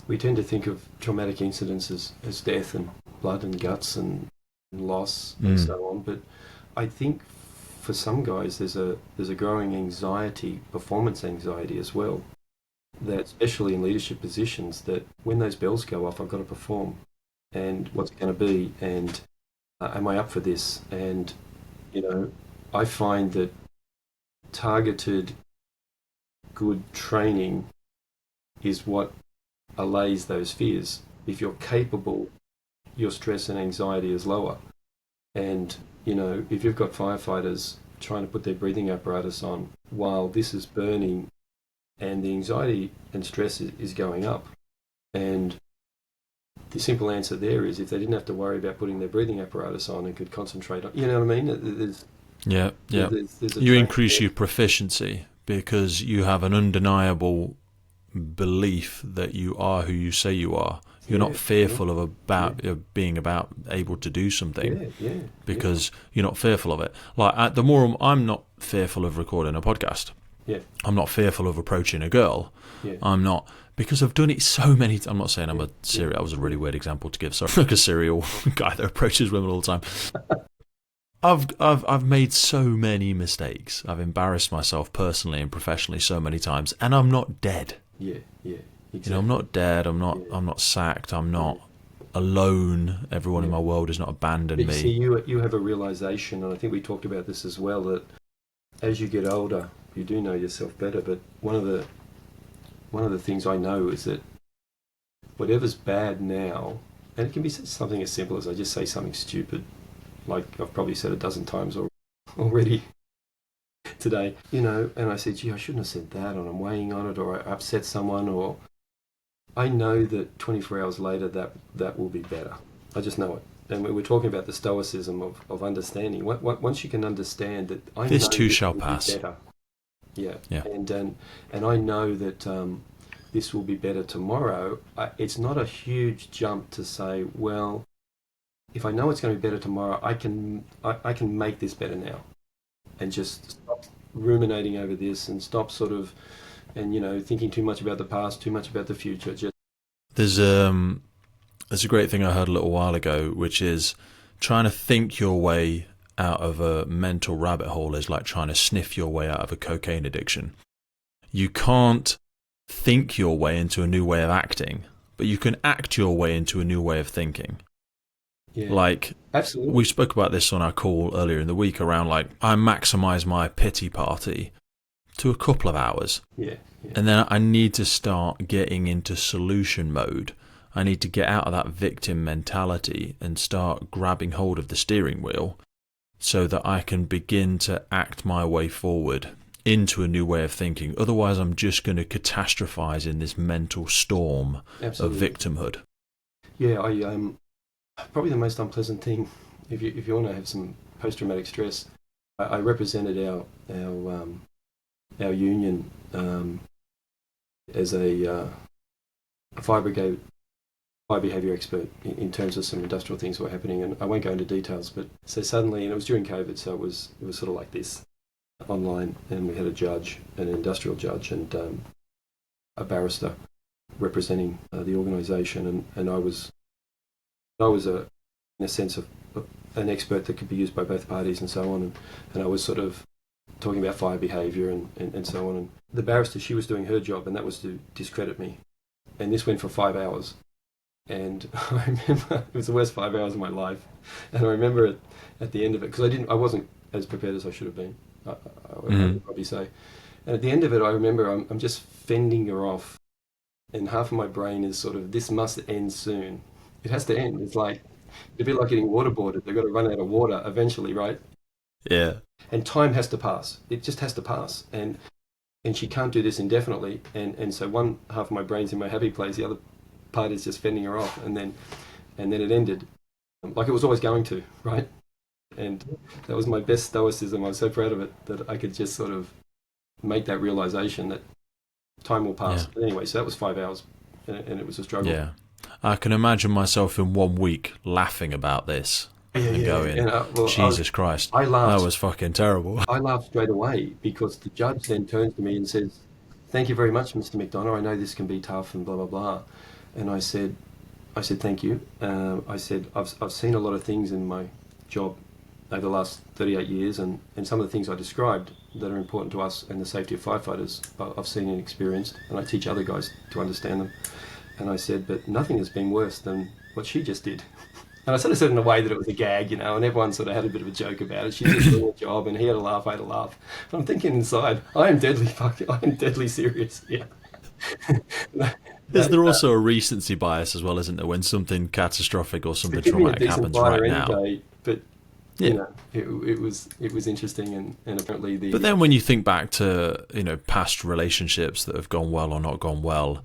we tend to think of traumatic incidents as death and blood and guts and loss and so on. But I think for some guys there's a growing anxiety, performance anxiety as well, that especially in leadership positions, that when those bells go off, I've got to perform. And what's it going to be? And am I up for this? And, I find that targeted good training is what allays those fears. If you're capable, your stress and anxiety is lower. And, if you've got firefighters trying to put their breathing apparatus on while this is burning, and the anxiety and stress is going up, and the simple answer there is, if they didn't have to worry about putting their breathing apparatus on and could concentrate on, you know what I mean? There's you increase your proficiency because you have an undeniable belief that you are who you say you are. You're not fearful of being able to do something because you're not fearful of it. Like I'm not fearful of recording a podcast. Yeah. I'm not fearful of approaching a girl. Yeah. I'm not, because I've done it so many times. I'm not saying I'm a serial. That was a really weird example to give. Sorry, like a serial guy that approaches women all the time. I've made so many mistakes. I've embarrassed myself personally and professionally so many times, and I'm not dead. Yeah. Exactly. I'm not dead. I'm not sacked. I'm not alone. Everyone in my world has not abandoned me. See, you have a realization, and I think we talked about this as well, that as you get older, you do know yourself better. But one of the things I know is that whatever's bad now, and it can be something as simple as I just say something stupid, like I've probably said a dozen times already today, and I said, gee, I shouldn't have said that, and I'm weighing on it, or I upset someone, or I know that 24 hours later that will be better. I just know it. And we're talking about the stoicism of understanding. Once you can understand that, I this know too this shall will pass. be better. Yeah. And I know that this will be better tomorrow. It's not a huge jump to say, well, if I know it's going to be better tomorrow, I can make this better now, and just stop ruminating over this, and stop thinking too much about the past, too much about the future. There's a great thing I heard a little while ago, which is trying to think your way out of a mental rabbit hole is like trying to sniff your way out of a cocaine addiction. You can't think your way into a new way of acting, but you can act your way into a new way of thinking. Yeah, like, absolutely. We spoke about this on our call earlier in the week around, like, I maximise my pity party to a couple of hours. Yeah. And then I need to start getting into solution mode. I need to get out of that victim mentality and start grabbing hold of the steering wheel so that I can begin to act my way forward into a new way of thinking. Otherwise, I'm just going to catastrophize in this mental storm of victimhood. Yeah, probably the most unpleasant thing, if you want to have some post-traumatic stress, I represented our union as a fire brigade fire behaviour expert in terms of some industrial things that were happening, and I won't go into details. But so suddenly, and it was during COVID, so it was sort of like this online, and we had a judge, an industrial judge, and a barrister representing the organisation, and I was in a sense of an expert that could be used by both parties and so on, and I was sort of talking about fire behaviour and so on. And the barrister, she was doing her job, and that was to discredit me. And this went for 5 hours. And I remember it was the worst 5 hours of my life. And I remember it at the end of it, because I wasn't as prepared as I should have been, I would probably say. And at the end of it, I remember I'm just fending her off, and half of my brain is sort of, this must end soon. It has to end. It's like, it'd be like getting waterboarded. They've got to run out of water eventually, right? Yeah. And time has to pass. It just has to pass. And she can't do this indefinitely. And so one half of my brain's in my happy place, the other part is just fending her off. And then it ended like it was always going to, right? And that was my best stoicism. I was so proud of it that I could just sort of make that realization that time will pass. Yeah. But anyway, so that was 5 hours, and it was a struggle. Yeah. I can imagine myself in 1 week laughing about this and going, well, Jesus Christ, I laughed. That was fucking terrible. I laughed straight away because the judge then turns to me and says, "Thank you very much, Mr. McDonough. I know this can be tough and blah, blah, blah." And I said, thank you. I said, I've seen a lot of things in my job over the last 38 years, and some of the things I described that are important to us and the safety of firefighters, I've seen and experienced, and I teach other guys to understand them. And I said, but nothing has been worse than what she just did. And I sort of said it in a way that it was a gag, and everyone sort of had a bit of a joke about it. She did doing a job, and he had a laugh, I had a laugh. But I'm thinking inside, I am deadly serious. Yeah. Is there also a recency bias as well, isn't there, when something catastrophic or something traumatic happens right now? Day, but it was interesting, and apparently But then when you think back to past relationships that have gone well or not gone well,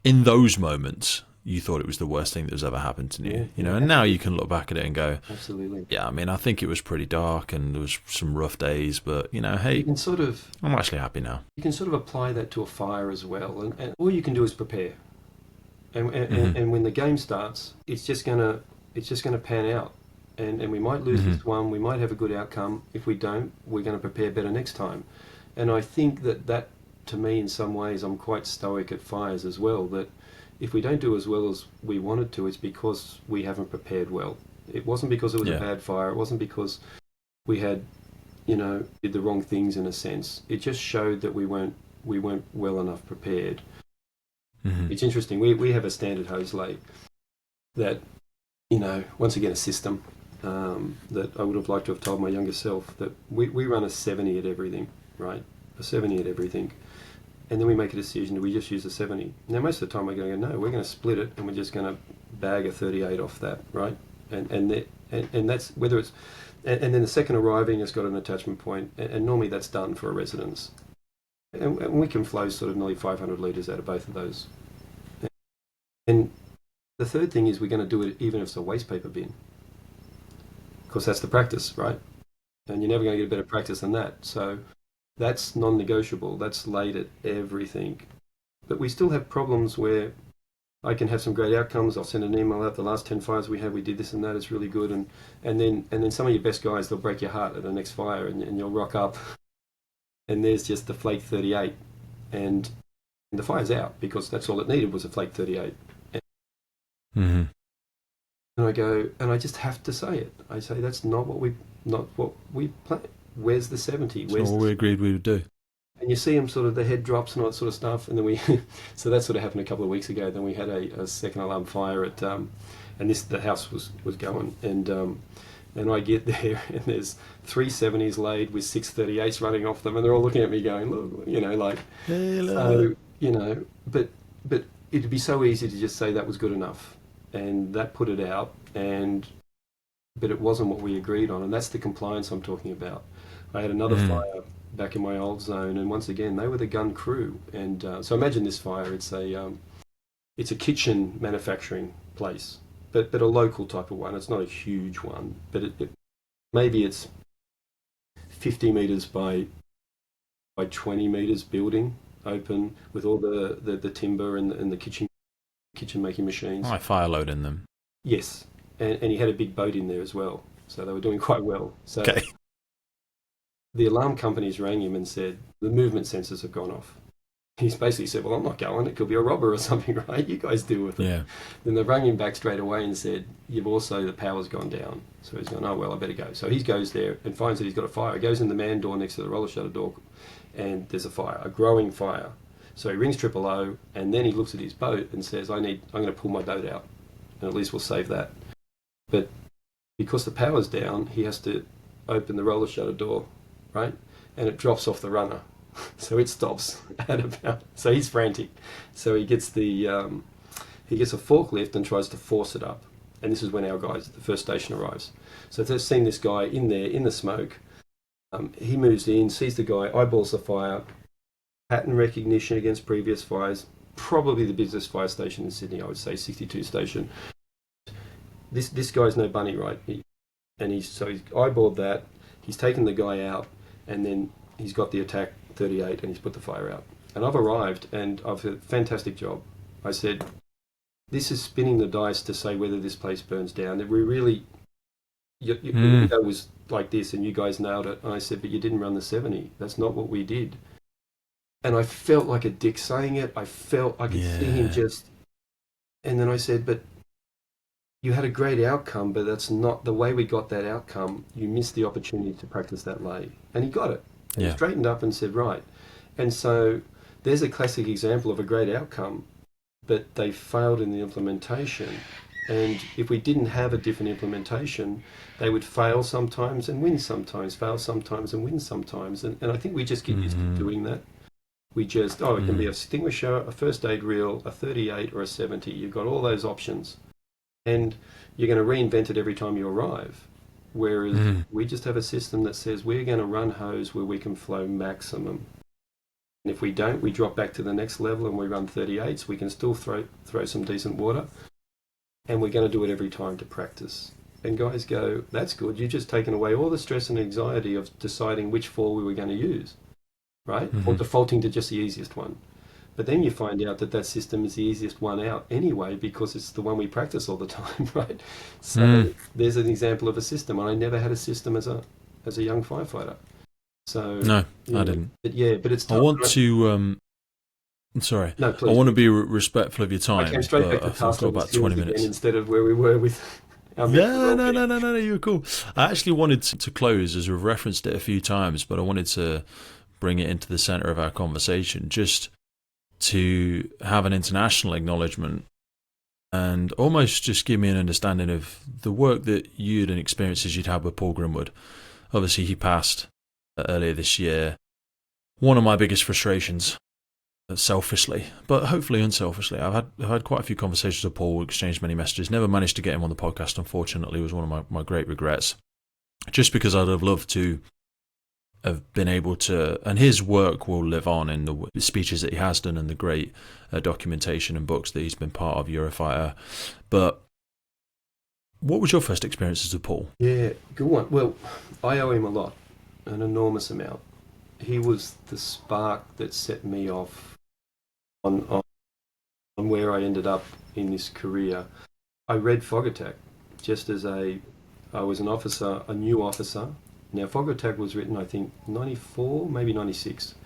in those moments you thought it was the worst thing that has ever happened to you, and now you can look back at it and go, absolutely. Yeah, I mean, I think it was pretty dark and there was some rough days, but hey, you can I'm actually happy now. You can sort of apply that to a fire as well, and all you can do is prepare. And when the game starts, it's just gonna pan out, and we might lose this one, we might have a good outcome. If we don't, we're going to prepare better next time. And I think that to me, in some ways, I'm quite stoic at fires as well. That if we don't do as well as we wanted to, it's because we haven't prepared well. It wasn't because it was a bad fire. It wasn't because we had, did the wrong things in a sense. It just showed that we weren't well enough prepared. It's interesting. We have a standard hose lay that, once again, a system that I would have liked to have told my younger self that we run a 70 at everything, right? A 70 at everything. And then we make a decision, do we just use a 70? Now, most of the time we're going to go, no, we're going to split it and we're just going to bag a 38 off that, right? And that's whether it's... And then the second arriving has got an attachment point, and normally that's done for a residence. And we can flow sort of nearly 500 litres out of both of those. And the third thing is we're going to do it even if it's a waste paper bin. Because that's the practice, right? And you're never going to get a better practice than that. So that's non-negotiable. That's laid at everything. But we still have problems where I can have some great outcomes. I'll send an email out, the last 10 fires we had, we did this and that, it's really good. And then some of your best guys, they'll break your heart at the next fire, and you'll rock up and there's just the flake 38, and the fire's out because that's all it needed was a flake 38. And I go, and I just have to say it. I say that's not what we planned. Where's the 70? It's not what we agreed we would do. And you see them sort of, the head drops and all that sort of stuff. And then so that sort of happened a couple of weeks ago. Then we had a second alarm fire at, and the house was going. And I get there and there's 3 70s laid with 6 38s running off them. And they're all looking at me going, look, like, hello. So, but it'd be so easy to just say that was good enough. And that put it out. But it wasn't what we agreed on. And that's the compliance I'm talking about. I had another fire back in my old zone, and once again they were the gun crew. And so imagine this fire. It's a kitchen manufacturing place, but a local type of one. It's not a huge one, but maybe it's 50 meters by 20 meters building, open with all the timber and the kitchen making machines. I fire load in them. Yes, and he had a big boat in there as well, so they were doing quite well. So Okay. the alarm companies rang him and said the movement sensors have gone off. He's basically said, well, I'm not going. It could be a robber or something, right? You guys deal with it. Yeah. Then they rang him back straight away and said, the power's gone down. So he's going, oh, well, I better go. So he goes there and finds that he's got a fire. He goes in the man door next to the roller shutter door, and there's a fire, a growing fire. So he rings 000, and then he looks at his boat and says, I'm going to pull my boat out, and at least we'll save that. But because the power's down, he has to open the roller shutter door, right? And it drops off the runner. So it stops at about. So he's frantic. So he gets a forklift and tries to force it up. And this is when our guys at the first station arrives. So they've seen this guy in there in the smoke. He moves in, sees the guy, eyeballs the fire, pattern recognition against previous fires. Probably the busiest fire station in Sydney, I would say, 62 station. This guy's no bunny, right? He's eyeballed that. He's taken the guy out, and then he's got the attack 38 and he's put the fire out. And I've arrived and I've had a fantastic job. I said, this is spinning the dice to say whether this place burns down. We really, your window was like this and you guys nailed it. And I said, but you didn't run the 70. That's not what we did. And I felt like a dick saying it. I could see him just, and then I said, but you had a great outcome, but that's not the way we got that outcome. You missed the opportunity to practice that lay. And he got it. And he straightened up and said, right. And so there's a classic example of a great outcome, but they failed in the implementation. And if we didn't have a different implementation, they would fail sometimes and win sometimes, fail sometimes and win sometimes. And I think we just get used to doing that. We just, it can be a extinguisher, a first aid reel, a 38 or a 70. You've got all those options. And you're going to reinvent it every time you arrive. Whereas we just have a system that says we're going to run hose where we can flow maximum. And if we don't, we drop back to the next level and we run 38s. We can still throw some decent water. And we're going to do it every time to practice. And guys go, that's good. You've just taken away all the stress and anxiety of deciding which fall we were going to use, right? Or defaulting to just the easiest one. But then you find out that system is the easiest one out anyway because it's the one we practice all the time, right? So there's an example of a system. I never had a system as a young firefighter. So no, I didn't. But it's tough. I want to. Sorry, no, please. I want to be respectful of your time. I came straight back to I've got about 20 minutes instead of where we were with. No, you were cool. I actually wanted to close, as we've referenced it a few times, but I wanted to bring it into the center of our conversation, just to have an international acknowledgement and almost just give me an understanding of the work that you'd and experiences you'd had with Paul Grimwood. Obviously, he passed earlier this year. One of my biggest frustrations, selfishly, but hopefully unselfishly. I've had quite a few conversations with Paul, exchanged many messages. Never managed to get him on the podcast, unfortunately. It was one of my great regrets. Just because I'd have loved to have been able to, and his work will live on in the speeches that he has done and the great documentation and books that he's been part of, Eurofighter. But what was your first experiences with Paul? Yeah, good one. Well, I owe him a lot, an enormous amount. He was the spark that set me off on where I ended up in this career. I read Fog Attack just as I was an officer, a new officer. Now, Fog Attack was written, I think, 94, maybe 96.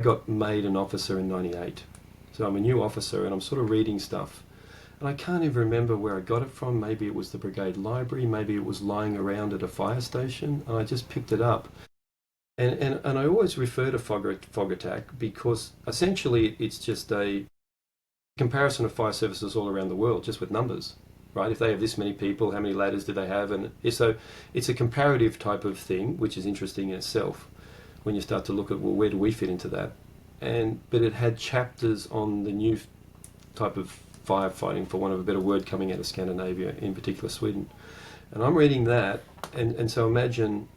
I got made an officer in 98. So I'm a new officer and I'm sort of reading stuff. And I can't even remember where I got it from. Maybe it was the brigade library. Maybe it was lying around at a fire station. And I just picked it up. And I always refer to Fog Attack because essentially it's just a comparison of fire services all around the world, just with numbers. Right? If they have this many people, how many ladders do they have? And so it's a comparative type of thing, which is interesting in itself when you start to look at, well, where do we fit into that? But it had chapters on the new type of firefighting, for want of a better word, coming out of Scandinavia, in particular Sweden. And I'm reading that, and so imagine,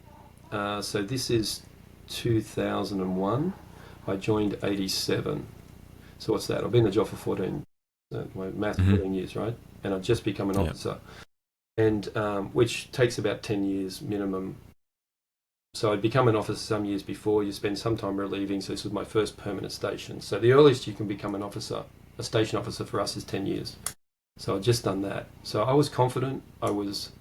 so this is 2001. I joined 87. So what's that? I've been in the job for 14, my math, 14 years, right? And I've just become an officer, and which takes about 10 years minimum. So I'd become an officer some years before. You spend some time relieving, so this was my first permanent station. So the earliest you can become an officer a station officer for us is 10 years. So I'd just done that. So I was confident. I was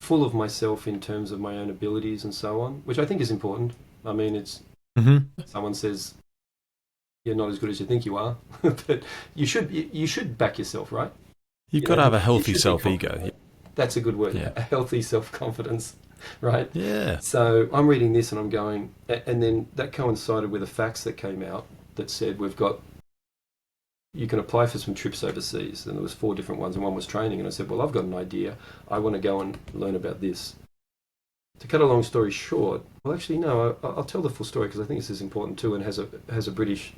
full of myself in terms of my own abilities and so on, which I think is important. I mean, it's someone says you're not as good as you think you are, but you should back yourself, right? You've got to have a healthy self-ego. That's a good word. Yeah. A healthy self-confidence, right? Yeah. So I'm reading this and I'm going, and then that coincided with a fax that came out that said you can apply for some trips overseas, and there was 4 different ones, and one was training. And I said, well, I've got an idea. I want to go and learn about this. To cut a long story short, well, actually, no, I'll tell the full story because I think this is important too, and has a British.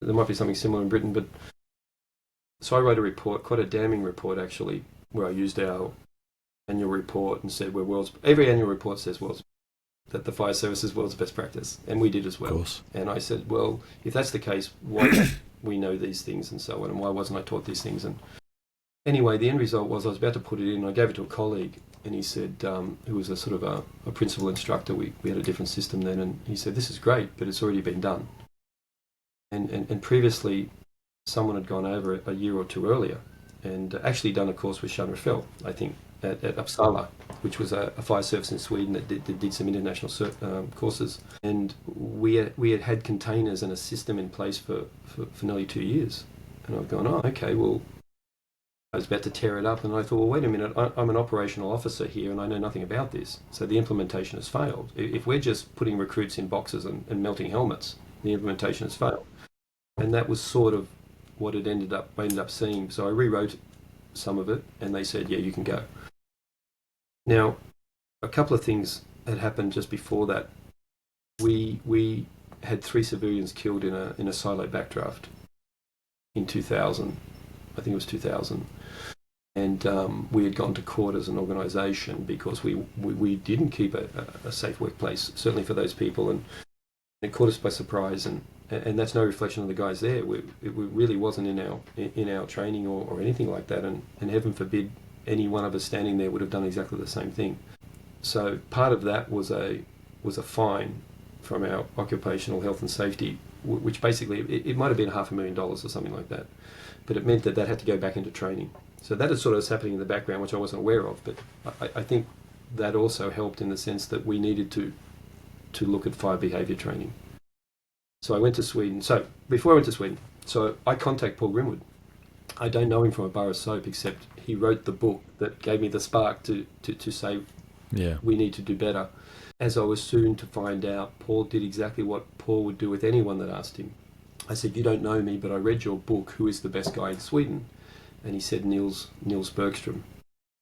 There might be something similar in Britain, but so I wrote a report, quite a damning report actually, where I used our annual report and said every annual report says that the fire service is world's best practice, and we did as well. Of course. And I said, well, if that's the case, why don't we know these things and so on, and why wasn't I taught these things? And anyway, the end result was I was about to put it in, and I gave it to a colleague, and he said, who was a sort of a principal instructor, we had a different system then, and he said, this is great, but it's already been done. And previously, someone had gone over it a year or two earlier, and actually done a course with Sean Raffel, I think, at Uppsala, which was a fire service in Sweden that did some international courses. And we had containers and a system in place for nearly 2 years. And I've gone, oh, okay, well, I was about to tear it up, and I thought, well, wait a minute, I'm an operational officer here, and I know nothing about this. So the implementation has failed. If we're just putting recruits in boxes and melting helmets, the implementation has failed. And that was sort of what it ended up seeing. So I rewrote some of it, and they said, yeah, you can go. Now, a couple of things had happened just before that. We had 3 civilians killed in a silo backdraft in 2000. I think it was 2000. And we had gone to court as an organisation because we didn't keep a safe workplace, certainly for those people, and it caught us by surprise. And that's no reflection of the guys there. It really wasn't in our training or anything like that. And heaven forbid any one of us standing there would have done exactly the same thing. So part of that was a fine from our occupational health and safety, which basically it might have been $500,000 or something like that, but it meant that had to go back into training. So that is sort of what's happening in the background, which I wasn't aware of. But I think that also helped in the sense that we needed to look at fire behaviour training. So I went to Sweden. So before I went to Sweden, so I contact Paul Grimwood. I don't know him from a bar of soap, except he wrote the book that gave me the spark to say, yeah, we need to do better. As I was soon to find out, Paul did exactly what Paul would do with anyone that asked him. I said, you don't know me, but I read your book, Who is the Best Guy in Sweden? And he said, Nils Bergström,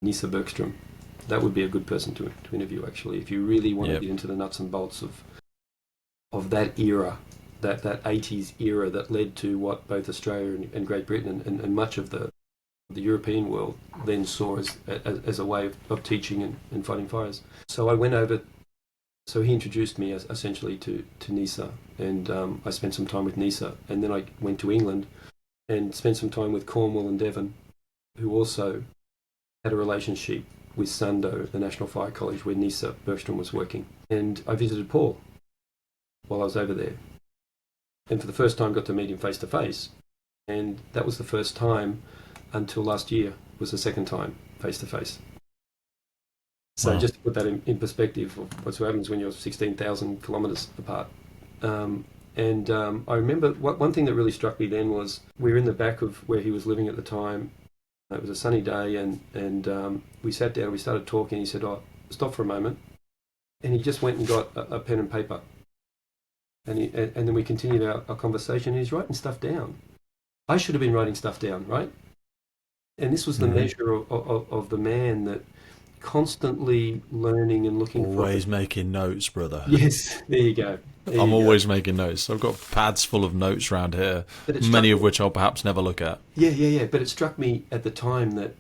Nisse Bergström. That would be a good person to interview, actually, if you really want to get into the nuts and bolts of that era, that 80s era that led to what both Australia and Great Britain and much of the European world then saw as a way of teaching and fighting fires. So I went over, so he introduced me essentially to Nisse, and I spent some time with Nisse, and then I went to England and spent some time with Cornwall and Devon, who also had a relationship with Sando, the National Fire College, where Nisse Bergström was working. And I visited Paul while I was over there. And for the first time got to meet him face to face. And that was the first time until last year was the second time face to face. So just to put that in perspective of what happens when you're 16,000 kilometres apart. I remember one thing that really struck me then was we were in the back of where he was living at the time. It was a sunny day, and we sat down, we started talking. He said, oh, stop for a moment. And he just went and got a pen and paper. And then we continued our conversation, and he's writing stuff down. I should have been writing stuff down, right? And this was the measure of the man that constantly learning and looking always making notes, brother. Yes, there you go. I'm always making notes. I've got pads full of notes around here, many of which I'll perhaps never look at. Yeah. But it struck me at the time that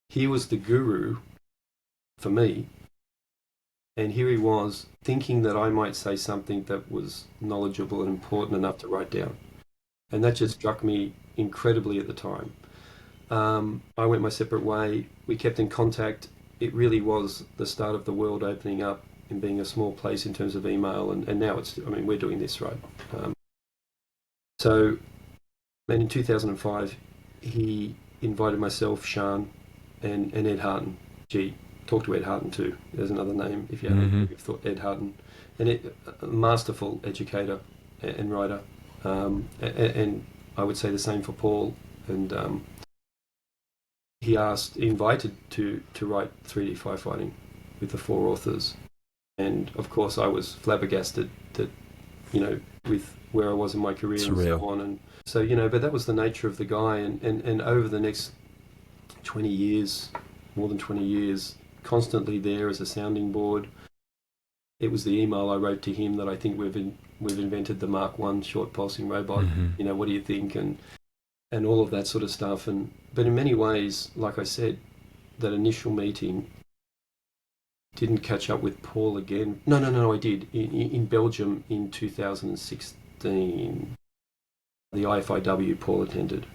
he was the guru for me, and here he was thinking that I might say something that was knowledgeable and important enough to write down. And that just struck me incredibly at the time. I went my separate way. We kept in contact. It really was the start of the world opening up and being a small place in terms of email. And now we're doing this, right? So And in 2005, he invited myself, Sean, and Ed Harton. Gee, talk to Ed Harton too. There's another name if you haven't thought Ed Harton. And a masterful educator and writer. And I would say the same for Paul. And he invited to write 3D Firefighting with the 4 authors. And of course I was flabbergasted that, with where I was in my career and so on. And so, but that was the nature of the guy. And over the next 20 years, more than 20 years, constantly there as a sounding board. It was the email I wrote to him that I think we've invented the Mark I short pulsing robot. What do you think? And all of that sort of stuff. But in many ways, like I said, that initial meeting didn't catch up with Paul again. No, I did. In Belgium in 2016, the IFIW Paul attended.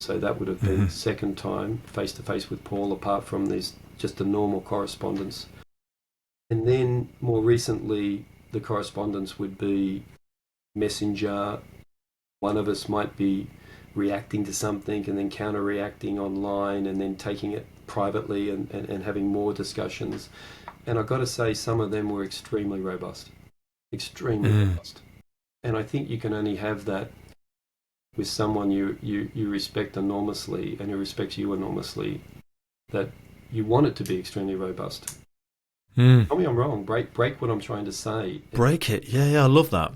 So that would have been the second time face-to-face with Paul, apart from this just a normal correspondence. And then more recently, the correspondence would be messenger. One of us might be reacting to something and then counter-reacting online and then taking it privately and having more discussions. And I've got to say, some of them were extremely robust. Extremely robust. And I think you can only have that with someone you respect enormously and who respects you enormously, that you want it to be extremely robust. Tell me I'm wrong. Break what I'm trying to say. Break it. Yeah, I love that.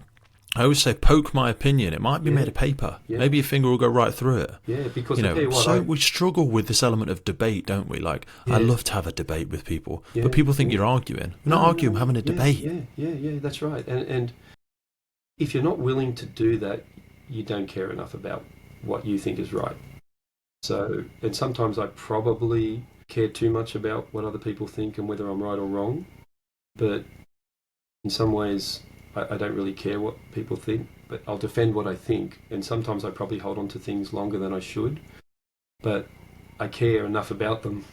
I always say, poke my opinion. It might be made of paper. Yeah. Maybe your finger will go right through it. Yeah, because we struggle with this element of debate, don't we? Like, I love to have a debate with people, but people think you're arguing. We're not arguing, we're having a debate. Yeah, that's right. And if you're not willing to do that, you don't care enough about what you think is right. So, and sometimes I probably care too much about what other people think and whether I'm right or wrong. But in some ways, I don't really care what people think, but I'll defend what I think. And sometimes I probably hold on to things longer than I should, but I care enough about them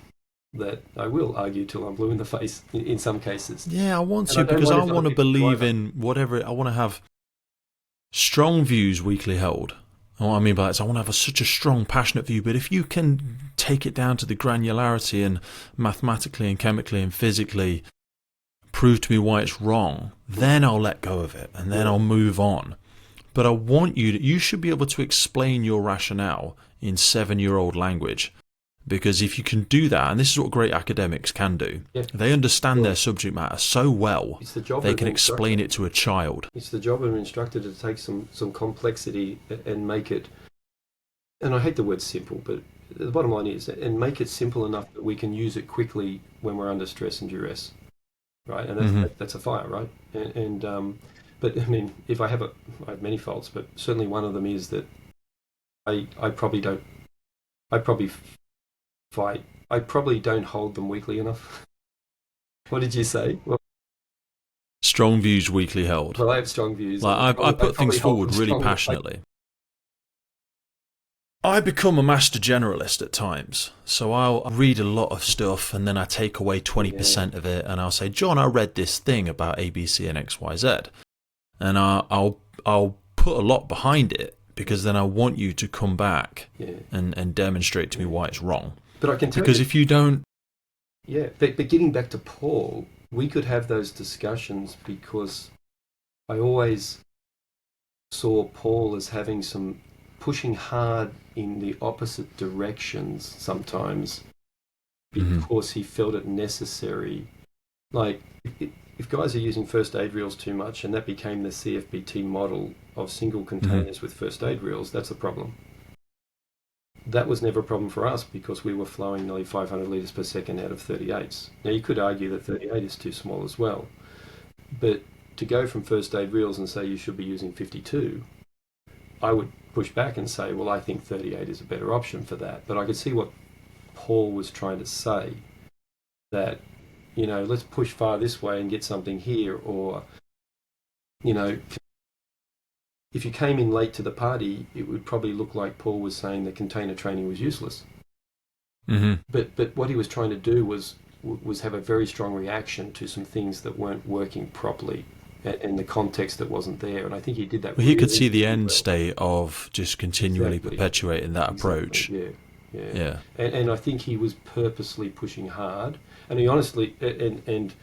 that I will argue till I'm blue in the face in some cases. Yeah, I want to, because I want to believe in whatever. I want to have strong views weakly held. And what I mean by that is I want to have such a strong, passionate view, but if you can take it down to the granularity and mathematically and chemically and physically prove to me why it's wrong, then I'll let go of it and then I'll move on. But I want you should be able to explain your rationale in 7-year-old language. Because if you can do that, and this is what great academics can do, they understand their subject matter so well, they can explain it to a child. It's the job of an instructor to take some complexity and make it, and I hate the word simple, but the bottom line is, and make it simple enough that we can use it quickly when we're under stress and duress, right? And that's a fire, right? But I mean, I have many faults, but certainly one of them is that I probably don't hold them weakly enough. What did you say? Well, strong views weakly held. Well, I have strong views. Like I put things forward really passionately. I become a master generalist at times. So I'll read a lot of stuff and then I take away 20% of it and I'll say, John, I read this thing about ABC and XYZ. And I'll put a lot behind it because then I want you to come back and demonstrate to me why it's wrong. But I can tell because if you don't... Yeah, but getting back to Paul, we could have those discussions because I always saw Paul as having some pushing hard in the opposite directions sometimes because he felt it necessary. Like, if guys are using first aid reels too much and that became the CFBT model of single containers with first aid reels, that's a problem. That was never a problem for us because we were flowing nearly 500 litres per second out of 38s. Now, you could argue that 38 is too small as well. But to go from first aid reels and say you should be using 52, I would push back and say, well, I think 38 is a better option for that. But I could see what Paul was trying to say, that, let's push far this way and get something here, or, if you came in late to the party, it would probably look like Paul was saying that container training was useless. But what he was trying to do was have a very strong reaction to some things that weren't working properly. and the context that wasn't there. And I think he did that. Well, he could really, see the really end well. state of just continually Exactly. perpetuating that approach. Exactly. Yeah. Yeah. And I think he was purposely pushing hard, and he honestly and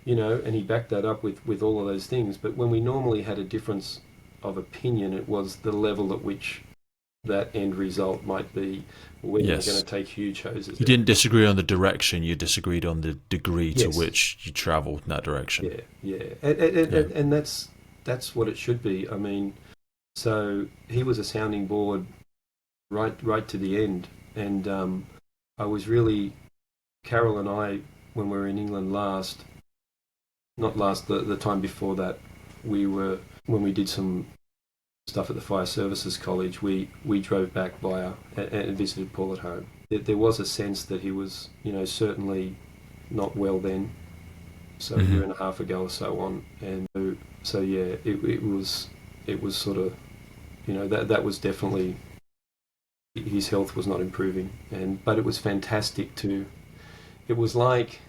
you know, and he backed that up with all of those things. But when we normally had a difference of opinion, it was the level at which that end result might be, when Yes. you're going to take huge hoses. You didn't disagree on the direction, you disagreed on the degree to Yes. which you travelled in that direction. And that's what it should be. I mean, so he was a sounding board right to the end, and I was really, Carol and I, when we were in England the time before that, when we did some stuff at the Fire Services College, we drove back and visited Paul at home. There was a sense that he was, you know, certainly not well then, so a year and a half ago or so on, and so yeah, it was sort of, you know, that was definitely, his health was not improving, but it was fantastic to, it was like,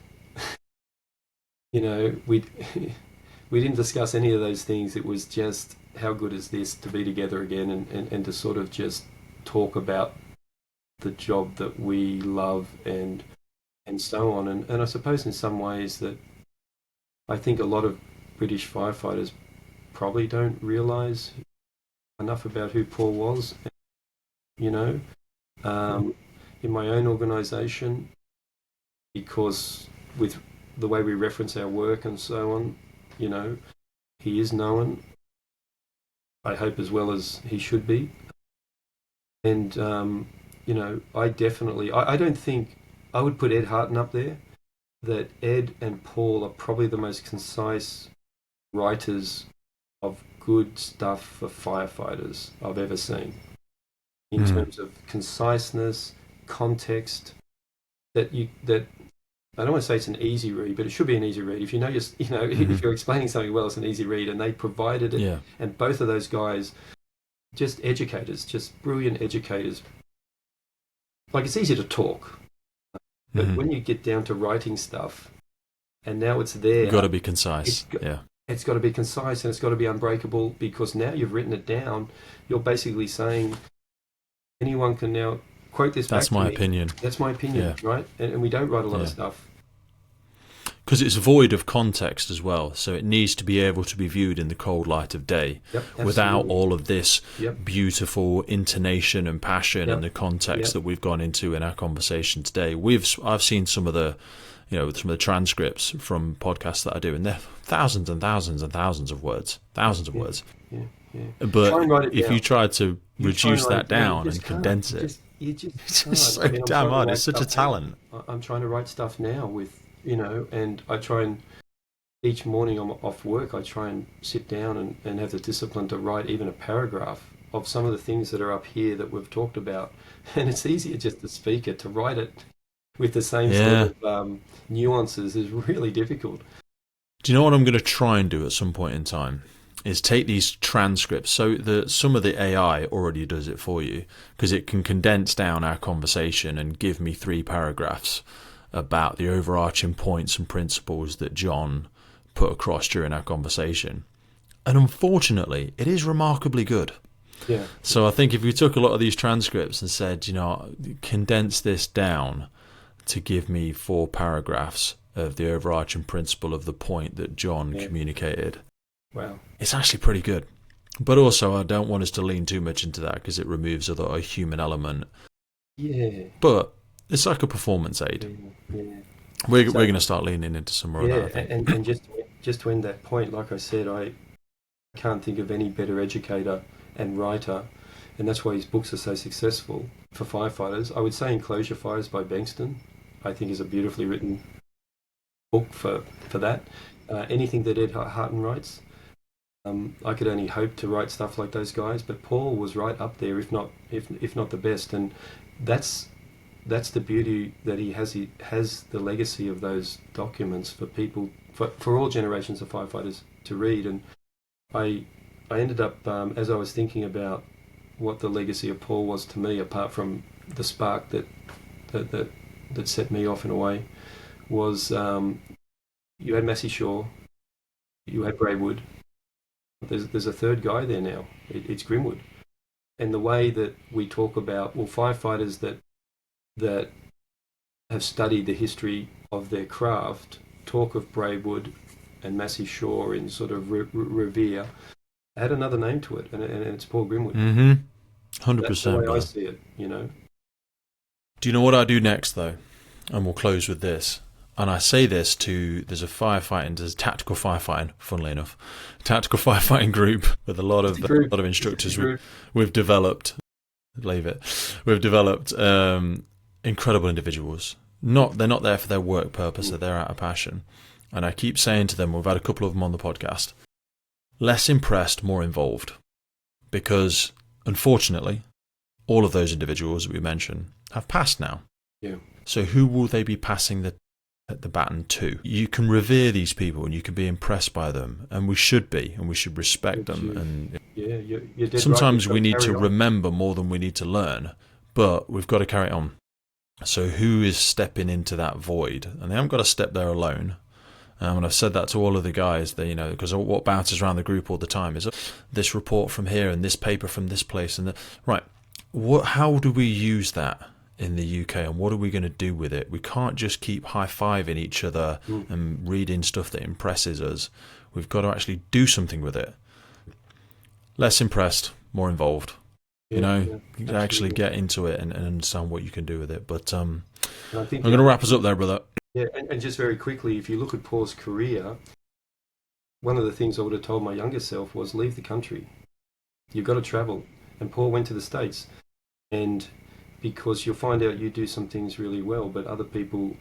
you know, we didn't discuss any of those things. It was just, how good is this to be together again, and to sort of just talk about the job that we love and so on. And I suppose in some ways that I think a lot of British firefighters probably don't realise enough about who Paul was. You know, in my own organisation, because with the way we reference our work and so on, you know, he is known, I hope, as well as he should be. And, you know, I don't think, I would put Ed Harton up there, that Ed and Paul are probably the most concise writers of good stuff for firefighters I've ever seen. In terms of conciseness, context, that I don't want to say it's an easy read, but it should be an easy read. If you know, if you're explaining something well, it's an easy read, and they provided it. Yeah. And both of those guys, just educators, just brilliant educators. Like, it's easy to talk, but when you get down to writing stuff, and now it's there, You've got to be concise. It's got to be concise, and it's got to be unbreakable, because now you've written it down. You're basically saying anyone can now quote this back to me. That's my opinion. That's my opinion, right? And we don't write a lot of stuff. Because it's void of context as well, so it needs to be able to be viewed in the cold light of day, without all of this beautiful intonation and passion and the context that we've gone into in our conversation today. I've seen some of the transcripts from podcasts that I do, and they're thousands and thousands and thousands of words. But if you try to reduce that down and condense it, it's just so damn hard. It's such a talent. I'm trying to write stuff now with, you know, and I try, and each morning I'm off work, I try and sit down and have the discipline to write even a paragraph of some of the things that are up here that we've talked about. And it's easier just to speak it. To write it with the same sort of nuances is really difficult. Do you know what I'm going to try and do at some point in time? Is take these transcripts. So some of the AI already does it for you, because it can condense down our conversation and give me 3 paragraphs about the overarching points and principles that John put across during our conversation. And unfortunately, it is remarkably good. Yeah. So I think if you took a lot of these transcripts and said, you know, condense this down to give me 4 paragraphs of the overarching principle of the point that John communicated. Wow. It's actually pretty good. But also, I don't want us to lean too much into that, because it removes a human element. Yeah. But it's like a performance aid. Yeah. We're going to start leaning into some more of that, I think. And just to end that point, like I said, I can't think of any better educator and writer, and that's why his books are so successful for firefighters. I would say Enclosure Fires by Bankston, I think, is a beautifully written book for that. Anything that Ed Harton writes, I could only hope to write stuff like those guys, but Paul was right up there, if not the best. And that's the beauty that he has the legacy of those documents for people, for all generations of firefighters to read. And I ended up, as I was thinking about what the legacy of Paul was to me, apart from the spark that set me off in a way, was you had Massey Shaw, you had Braidwood. There's a third guy there now. It's Grimwood. And the way that we talk about, well, firefighters that have studied the history of their craft talk of Braidwood and Massey Shaw in sort of revere, add another name to it, and it's Paul Grimwood. 100%. That's the way brother. I see it, you know. Do you know what I do next, though? And we'll close with this. And I say this there's a tactical firefighting, funnily enough, tactical firefighting group with a lot of instructors we've developed. Leave it. We've developed incredible individuals. They're not there for their work purpose. They're there out of passion. And I keep saying to them, we've had a couple of them on the podcast, less impressed, more involved. Because, unfortunately, all of those individuals that we mentioned have passed now. Yeah. So who will they be passing the baton to? You can revere these people and you can be impressed by them, and we should be, and we should respect them. And yeah, you're dead sometimes right. we need to remember more than we need to learn, but we've got to carry on. So who is stepping into that void? And they haven't got to step there alone. And I've said that to all of the guys, because what bounces around the group all the time is this report from here and this paper from this place, and how do we use that in the UK, and what are we going to do with it? We can't just keep high-fiving each other and reading stuff that impresses us. We've got to actually do something with it. Less impressed, more involved. Actually get into it and understand what you can do with it. But I'm going to wrap us up there, brother. Yeah, and just very quickly, if you look at Paul's career, one of the things I would have told my younger self was leave the country. You've got to travel. And Paul went to the States, and because you'll find out you do some things really well, but other people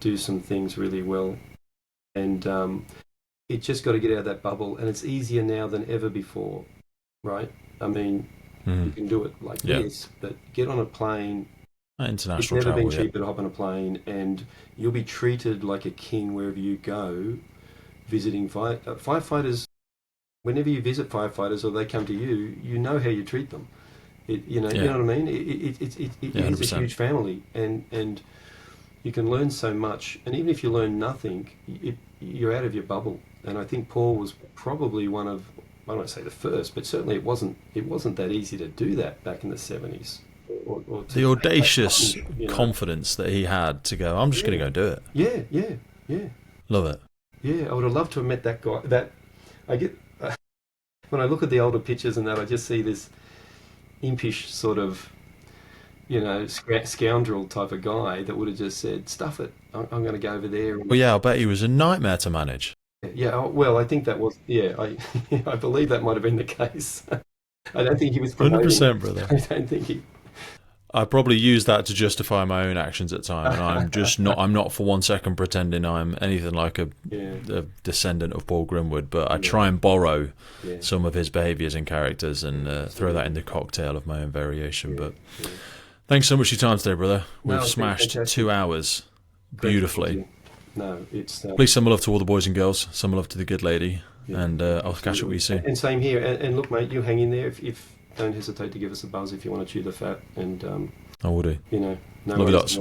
do some things really well. And it just got to get out of that bubble. And it's easier now than ever before, right? I mean, you can do it like this, but get on a plane. International it's never travel, been cheaper to hop on a plane, and you'll be treated like a king wherever you go, visiting firefighters. Whenever you visit firefighters or they come to you, you know how you treat them. You know what I mean? It's a huge family, and you can learn so much. And even if you learn nothing, you're out of your bubble. And I think Paul was probably one of, I don't say the first, but certainly it wasn't that easy to do that back in the 70s. Or the audacious confidence that he had to go, I'm just going to go do it. Yeah. Love it. Yeah, I would have loved to have met that guy. I get when I look at the older pictures and that, I just see this impish sort of, scoundrel type of guy that would have just said, stuff it, I'm going to go over there. Well, yeah, I bet he was a nightmare to manage. Yeah, well, I think that was, I believe that might have been the case. I don't think he was promoting. 100%, brother. I don't think he... I probably use that to justify my own actions at times, and I'm not for 1 second pretending I'm anything like a descendant of Paul Grimwood, but I try and borrow some of his behaviours and characters and throw that in the cocktail of my own variation. But thanks so much for your time today, brother. We've smashed 2 hours beautifully. No, it's... Please send my love to all the boys and girls, send my love to the good lady, and I'll catch up with you soon. And same here. And look, mate, you hang in there. If don't hesitate to give us a buzz if you want to chew the fat. And I will do. No love you lots.